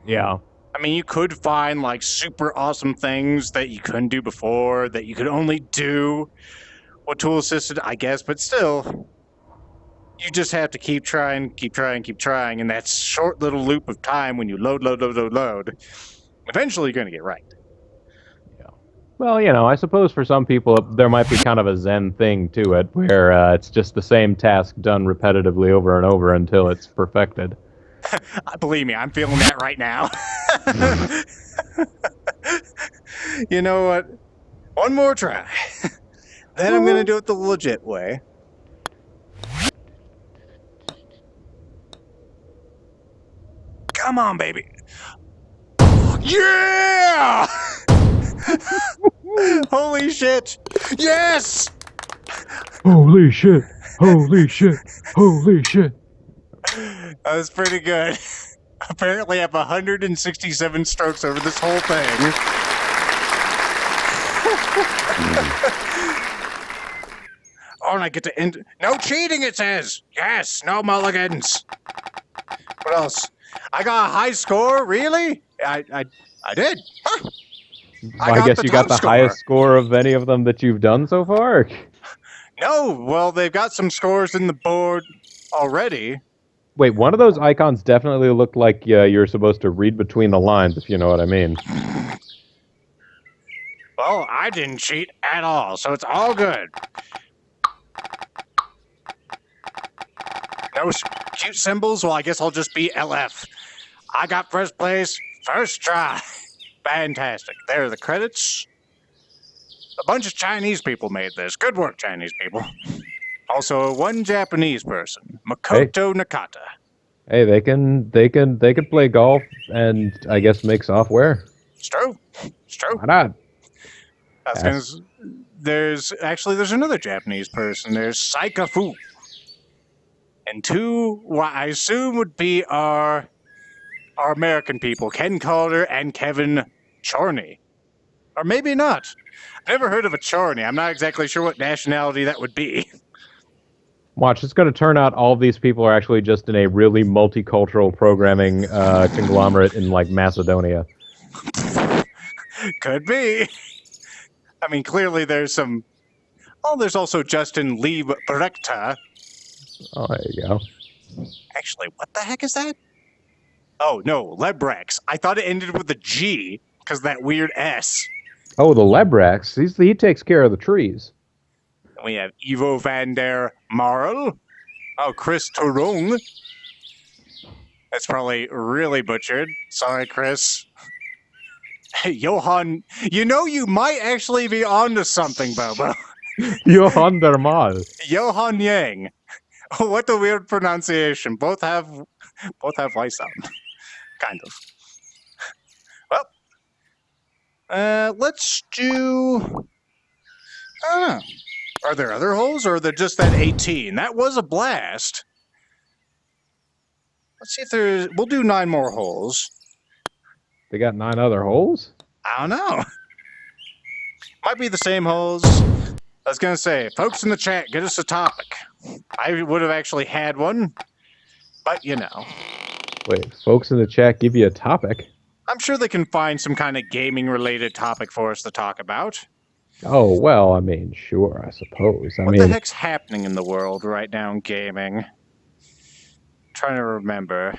Yeah. I mean, you could find like super awesome things that you couldn't do before, that you could only do with tool assisted, I guess, but still, you just have to keep trying, and that short little loop of time when you load. Eventually, you're going to get right. Yeah. Well, I suppose for some people there might be kind of a zen thing to it, where it's just the same task done repetitively over and over until it's perfected. Believe me, I'm feeling that right now. You know what? One more try. Then I'm going to do it the legit way. Come on, baby. Yeah! Holy shit. Yes! Holy shit! Holy shit! Holy shit! That was pretty good. Apparently I have 167 strokes over this whole thing. Oh, and I get to end. No cheating, it says. Yes, no mulligans. What else? I got a high score, really? I did. Huh. I guess you got the highest score of any of them that you've done so far? No, well, they've got some scores in the board already. Wait, one of those icons definitely looked like you're supposed to read between the lines, if you know what I mean. Well, I didn't cheat at all, so it's all good. No cute symbols? Well, I guess I'll just be LF. I got first place, first try. Fantastic. There are the credits. A bunch of Chinese people made this. Good work, Chinese people. Also, one Japanese person, Makoto Nakata. Hey, they can play golf and I guess make software. It's true. It's true. Why not? There's another Japanese person. There's Saikafu. And two, what I assume would be our American people, Ken Calder and Kevin Chorney. Or maybe not. I've never heard of a Chorney. I'm not exactly sure what nationality that would be. Watch, it's going to turn out all of these people are actually just in a really multicultural programming conglomerate in, like, Macedonia. Could be. I mean, clearly there's some... Oh, there's also Justin Liebrechter. Oh, there you go. Actually, what the heck is that? Oh, no, Lebrex. I thought it ended with a G, because that weird S. Oh, the Lebrex. He takes care of the trees. And we have Ivo van der Marl. Oh, Chris Turung. That's probably really butchered. Sorry, Chris. Hey, Johan, you might actually be onto something, Bobo. Johan der Mal. Johan Yang. What a weird pronunciation. Both have Y sound. Kind of. Well, let's do... I don't know. Are there other holes, or are there just that 18? That was a blast. Let's see if there's... We'll do 9 more holes. They got 9 other holes? I don't know. Might be the same holes. I was going to say, folks in the chat, get us a topic. I would have actually had one, but you know. Wait, folks in the chat give you a topic? I'm sure they can find some kind of gaming-related topic for us to talk about. Oh, well, I mean, sure, I suppose. What the heck's happening in the world right now in gaming? Trying to remember.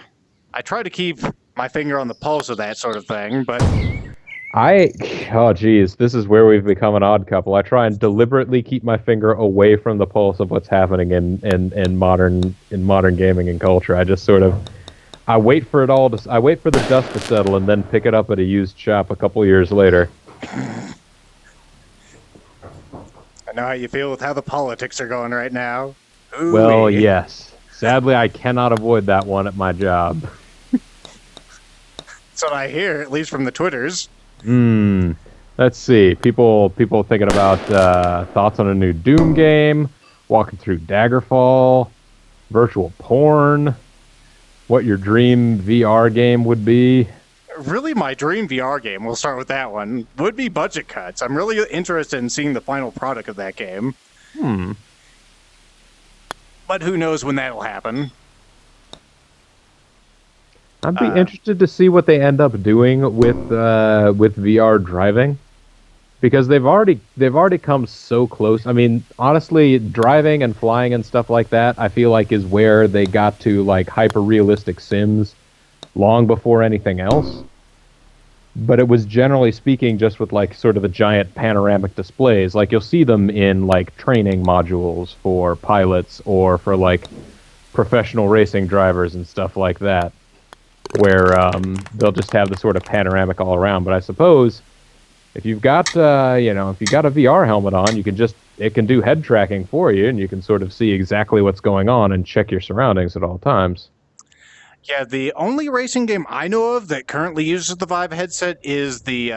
I try to keep my finger on the pulse of that sort of thing, but... Oh, geez, this is where we've become an odd couple. I try and deliberately keep my finger away from the pulse of what's happening in modern gaming and culture. I just sort of, I wait for the dust to settle and then pick it up at a used shop a couple years later. I know how you feel with how the politics are going right now. Ooh-wee. Well, yes. Sadly, I cannot avoid that one at my job. That's what I hear, at least from the Twitters. Let's see. People thinking about thoughts on a new Doom game, walking through Daggerfall, virtual porn, what your dream VR game would be. Really, my dream VR game, we'll start with that one, would be Budget Cuts. I'm really interested in seeing the final product of that game. But who knows when that'll happen. I'd be interested to see what they end up doing with VR driving, because they've already come so close. I mean, honestly, driving and flying and stuff like that, I feel like is where they got to like hyper realistic sims long before anything else. but it was generally speaking just with like sort of the giant panoramic displays. Like you'll see them in like training modules for pilots or for like professional racing drivers and stuff like that, where they'll just have the sort of panoramic all around. But I suppose if you've got if you got a VR helmet on, it can do head tracking for you, and you can sort of see exactly what's going on and check your surroundings at all times. Yeah, the only racing game I know of that currently uses the Vive headset is the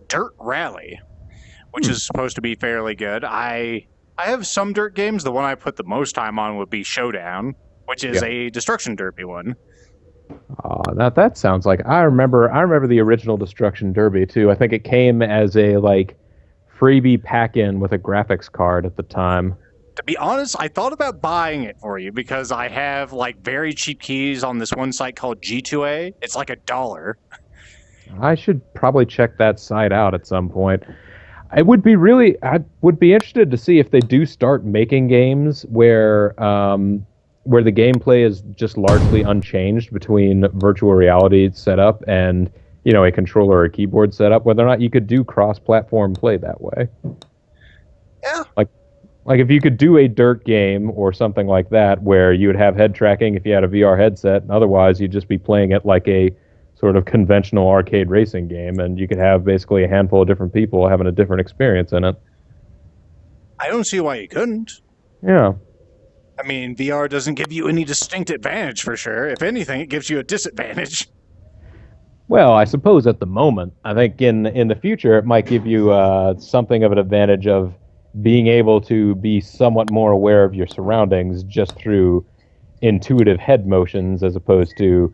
Dirt Rally, which is supposed to be fairly good. I have some dirt games. The one I put the most time on would be Showdown, which is a destruction derby one. That sounds like I remember the original Destruction Derby too. I think it came as a like freebie pack-in with a graphics card at the time. To be honest, I thought about buying it for you because I have like very cheap keys on this one site called G2A. It's like $1. I should probably check that site out at some point. I would be interested to see if they do start making games where the gameplay is just largely unchanged between virtual reality setup and a controller or keyboard setup, whether or not you could do cross-platform play that way. Yeah. Like if you could do a dirt game or something like that where you would have head tracking if you had a VR headset, and otherwise you'd just be playing it like a sort of conventional arcade racing game, and you could have basically a handful of different people having a different experience in it. I don't see why you couldn't. Yeah. I mean, VR doesn't give you any distinct advantage for sure. If anything, it gives you a disadvantage. Well, I suppose at the moment, I think in the future it might give you something of an advantage of being able to be somewhat more aware of your surroundings just through intuitive head motions as opposed to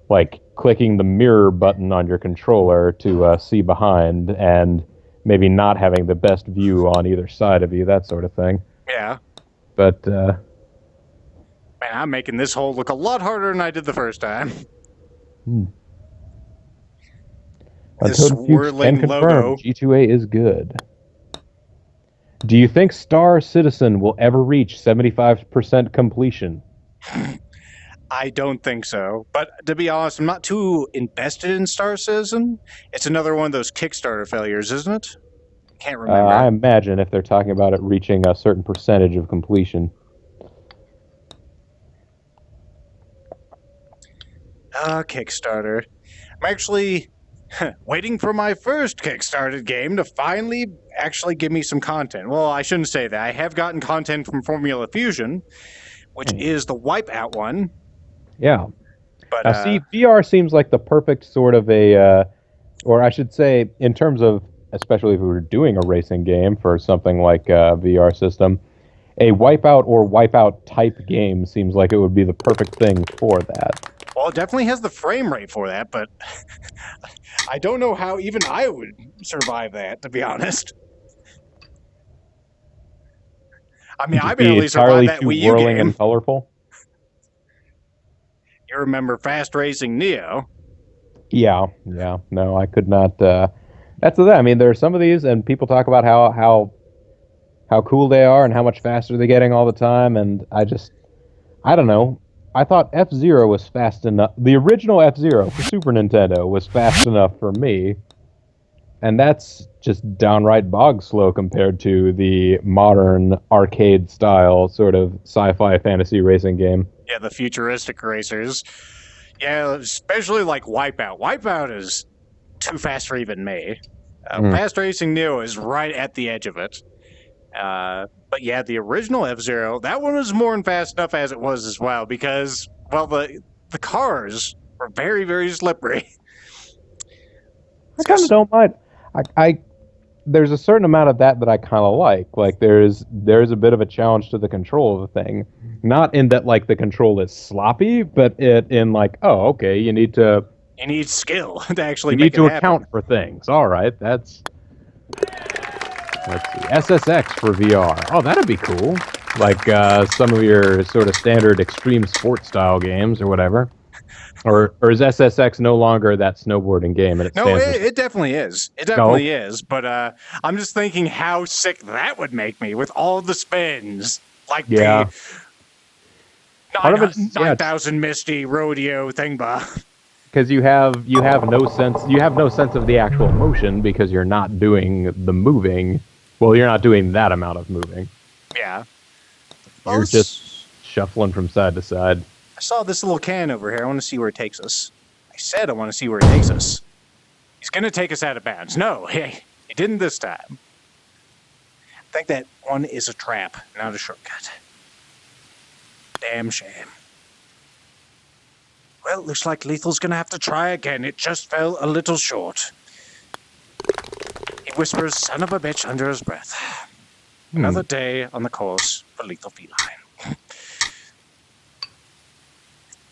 like clicking the mirror button on your controller to see behind and maybe not having the best view on either side of you, that sort of thing. Yeah. But man, I'm making this hole look a lot harder than I did the first time. This swirling logo. G2A is good. Do you think Star Citizen will ever reach 75% completion? I don't think so. But to be honest, I'm not too invested in Star Citizen. It's another one of those Kickstarter failures, isn't it? Can't remember. I imagine if they're talking about it reaching a certain percentage of completion. Kickstarter. I'm actually waiting for my first Kickstarted game to finally actually give me some content. Well, I shouldn't say that. I have gotten content from Formula Fusion, which is the Wipeout one. Yeah. But now, see, VR seems like the perfect sort of or I should say, in terms of, especially if we were doing a racing game for something like a VR system, a Wipeout or Wipeout type game seems like it would be the perfect thing for that. Well, it definitely has the frame rate for that, but I don't know how even I would survive that, to be honest. I mean, I barely survived that Wii U game. And colorful. You remember Fast Racing Neo? Yeah. No, I could not. That's the thing. I mean, there are some of these, and people talk about how cool they are and how much faster they're getting all the time, and I don't know. I thought F-Zero was fast enough. The original F-Zero for Super Nintendo was fast enough for me, and that's just downright bog slow compared to the modern arcade-style sort of sci-fi fantasy racing game. Yeah, the futuristic racers. Yeah, especially like Wipeout. Wipeout is too fast for even me. Fast Racing Neo is right at the edge of it. But yeah, the original F-Zero, that one was more than fast enough as it was as well, because, well, the cars were very, very slippery. I kind of don't mind. There's a certain amount of that I kind of like. Like there's a bit of a challenge to the control of the thing, not in that like the control is sloppy, but in like, oh, okay, you need skill to actually you make need to it happen. account for things. All right, let's see, SSX for VR. Oh, that'd be cool. Like some of your sort of standard extreme sport style games or whatever. Or is SSX no longer that snowboarding game? And it definitely is. It definitely is. But I'm just thinking how sick that would make me with all the spins. Like the 9,000 Misty rodeo thingba. because you have no sense of the actual motion because you're not doing the moving. Well, you're not doing that amount of moving. Yeah. You're just shuffling from side to side. I saw this little can over here. I want to see where it takes us. I said I want to see where it takes us. He's going to take us out of bounds. No, he didn't this time. I think that one is a trap, not a shortcut. Damn shame. Well, looks like Lethal's going to have to try again. It just fell a little short. He whispers, son of a bitch, under his breath. Another day on the course for LethalFeline.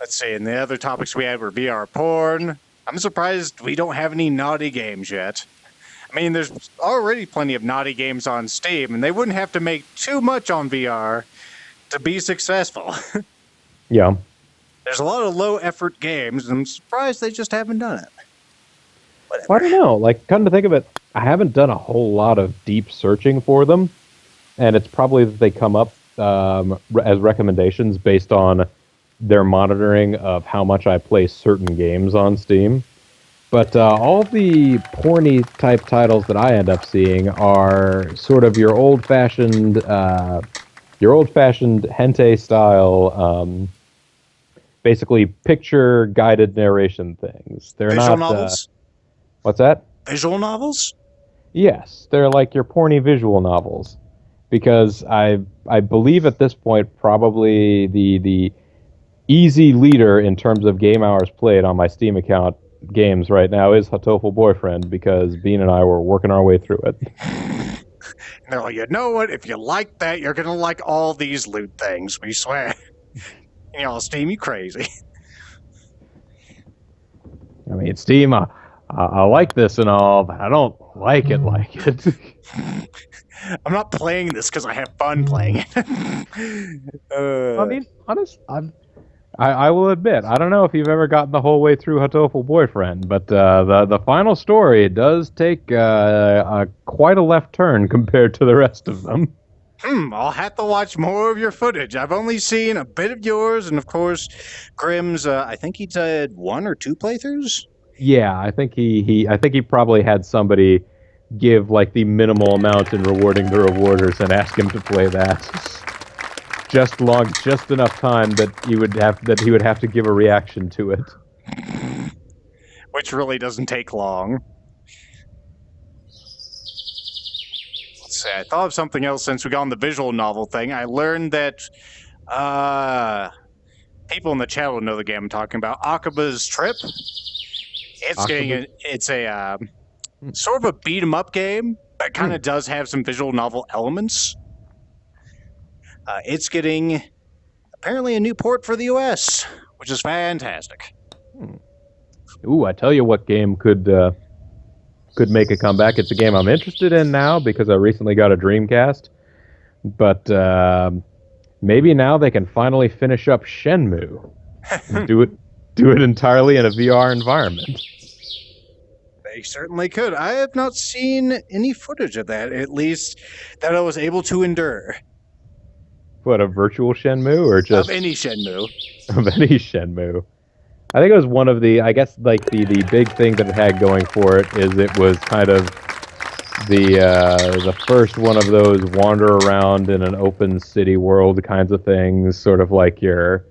Let's see, and the other topics we had were VR porn. I'm surprised we don't have any naughty games yet. I mean, there's already plenty of naughty games on Steam, and they wouldn't have to make too much on VR to be successful. Yeah. There's a lot of low-effort games, and I'm surprised they just haven't done it. Whatever. Well, I don't know. Like, come to think of it, I haven't done a whole lot of deep searching for them, and it's probably that they come up as recommendations based on their monitoring of how much I play certain games on Steam. But all the porny type titles that I end up seeing are sort of your old-fashioned hentai style, basically picture guided narration things. They're visual not novels. What's that? Visual novels? Yes, they're like your porny visual novels. Because I believe at this point probably the easy leader in terms of game hours played on my Steam account games right now is Hatoful Boyfriend, because Bean and I were working our way through it. And they're like, you know what? If you like that, you're going to like all these loot things, we swear. You know, Steam, you crazy. I mean, Steam, I like this and all, but I don't like it. I'm not playing this because I have fun playing it. I mean, honest, I will admit, I don't know if you've ever gotten the whole way through Hatoful Boyfriend, but the final story does take quite a left turn compared to the rest of them. I'll have to watch more of your footage. I've only seen a bit of yours, and of course, Grimm's. I think he did 1 or 2 playthroughs. Yeah, I think he probably had somebody give like the minimal amount in rewarding the rewarders and ask him to play that. Just enough time that he would have to give a reaction to it. Which really doesn't take long. Let's see, I thought of something else since we got on the visual novel thing. I learned that people in the chat will know the game I'm talking about. Akaba's Trip. It's a sort of a beat 'em up game that kind of does have some visual novel elements. It's getting apparently a new port for the US, which is fantastic. Ooh, I tell you what game could make a comeback. It's a game I'm interested in now because I recently got a Dreamcast. But maybe now they can finally finish up Shenmue. Do it entirely in a VR environment. They certainly could. I have not seen any footage of that, at least that I was able to endure. What, a virtual Shenmue or just... Of any Shenmue. Of any Shenmue. I think it was one of the, I guess, like, the big thing that it had going for it is it was kind of the first one of those wander around in an open city world kinds of things, sort of like your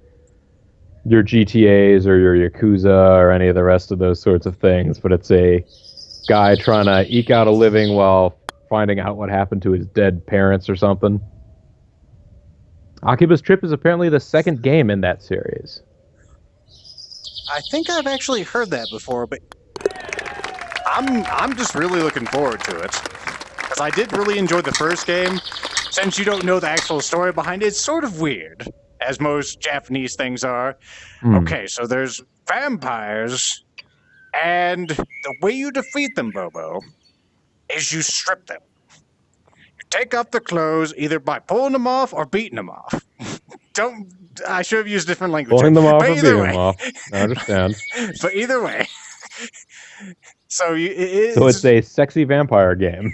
GTAs or your Yakuza or any of the rest of those sorts of things, but it's a guy trying to eke out a living while finding out what happened to his dead parents or something. Akiba's Trip is apparently the second game in that series. I think I've actually heard that before, but I'm just really looking forward to it. Because I did really enjoy the first game. Since you don't know the actual story behind it, it's sort of weird, as most Japanese things are. Okay, so there's vampires, and the way you defeat them, Bobo, is you strip them. You take off their clothes either by pulling them off or beating them off. I should have used different language. Pulling them off or beating them off. I understand. But either way. So it's a sexy vampire game.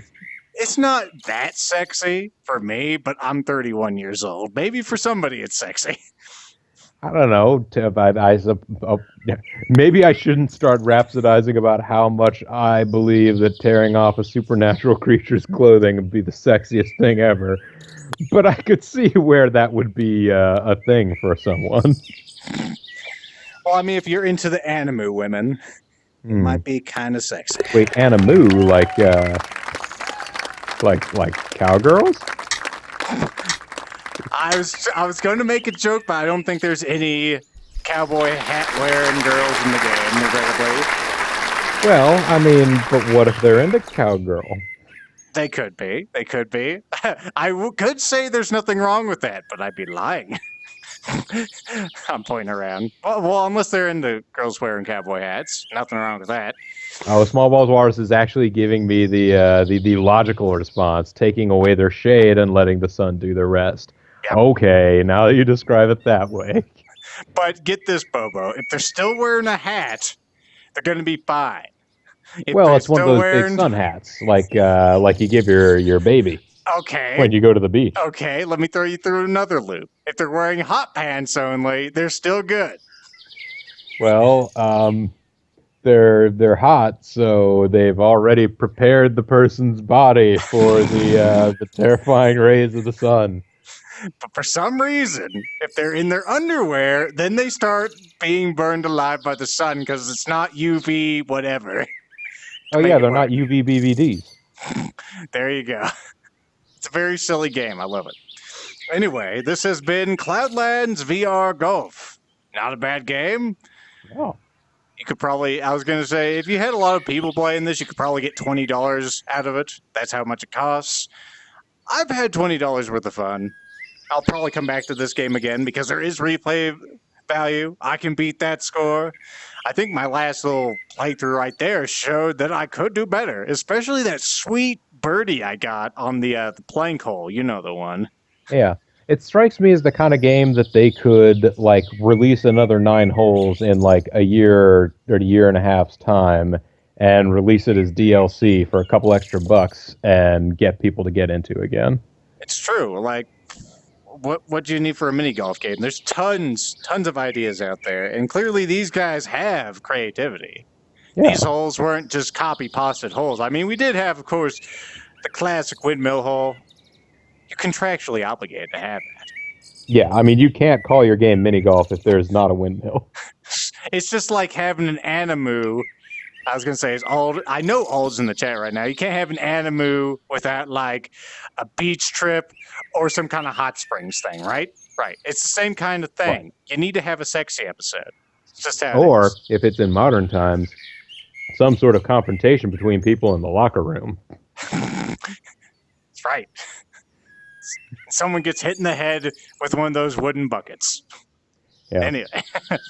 It's not that sexy for me, but I'm 31 years old. Maybe for somebody it's sexy. I don't know. Maybe I shouldn't start rhapsodizing about how much I believe that tearing off a supernatural creature's clothing would be the sexiest thing ever. But I could see where that would be a thing for someone. Well, I mean, if you're into the anime women, it might be kind of sexy. Wait, anime, like cowgirls? I was going to make a joke, but I don't think there's any cowboy hat wearing girls in the game, regrettably. Well, I mean, but what if they're into cowgirl? They could be. They could be. Could say there's nothing wrong with that, but I'd be lying. I'm pointing around. Well, unless they're into girls wearing cowboy hats. Nothing wrong with that. Oh, Small Balls Wars is actually giving me the logical response, taking away their shade and letting the sun do the rest. Yep. Okay, now that you describe it that way. But get this, Bobo. If they're still wearing a hat, they're going to be fine. Well, it's one of those big sun hats, like you give your baby. Okay. When you go to the beach. Okay, let me throw you through another loop. If they're wearing hot pants only, they're still good. Well, they're hot, so they've already prepared the person's body for the terrifying rays of the sun. But for some reason, if they're in their underwear, then they start being burned alive by the sun because it's not UV whatever. Oh yeah, they're not UV BVDs. There you go. It's a very silly game. I love it. Anyway, this has been Cloudlands VR Golf. Not a bad game. Oh. You could probably, I was going to say, if you had a lot of people playing this, you could probably get $20 out of it. That's how much it costs. I've had $20 worth of fun. I'll probably come back to this game again because there is replay value. I can beat that score. I think my last little playthrough right there showed that I could do better, especially that sweet birdie I got on the plank hole. You know the one. Yeah. It strikes me as the kind of game that they could like release another 9 holes in like a year or a year and a half's time and release it as DLC for a couple extra bucks and get people to get into again. It's true. Like, what do you need for a mini golf game? There's tons of ideas out there, and clearly these guys have creativity. Yeah. These holes weren't just copy-pasted holes. I mean, we did have, of course, the classic windmill hole. You're contractually obligated to have that. Yeah, I mean, you can't call your game mini golf if there's not a windmill. It's just like having an animu. I was going to say, it's old. I know old's in the chat right now. You can't have an animu without, like, a beach trip or some kind of hot springs thing, right? Right. It's the same kind of thing. Right. You need to have a sexy episode. It's just how or, if it's in modern times, some sort of confrontation between people in the locker room. That's right. Someone gets hit in the head with one of those wooden buckets. Yeah. Anyway.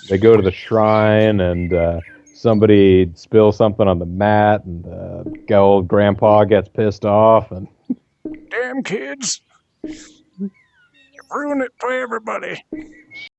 They go to the shrine and somebody spills something on the mat and the old grandpa gets pissed off and damn kids. You ruin it for everybody.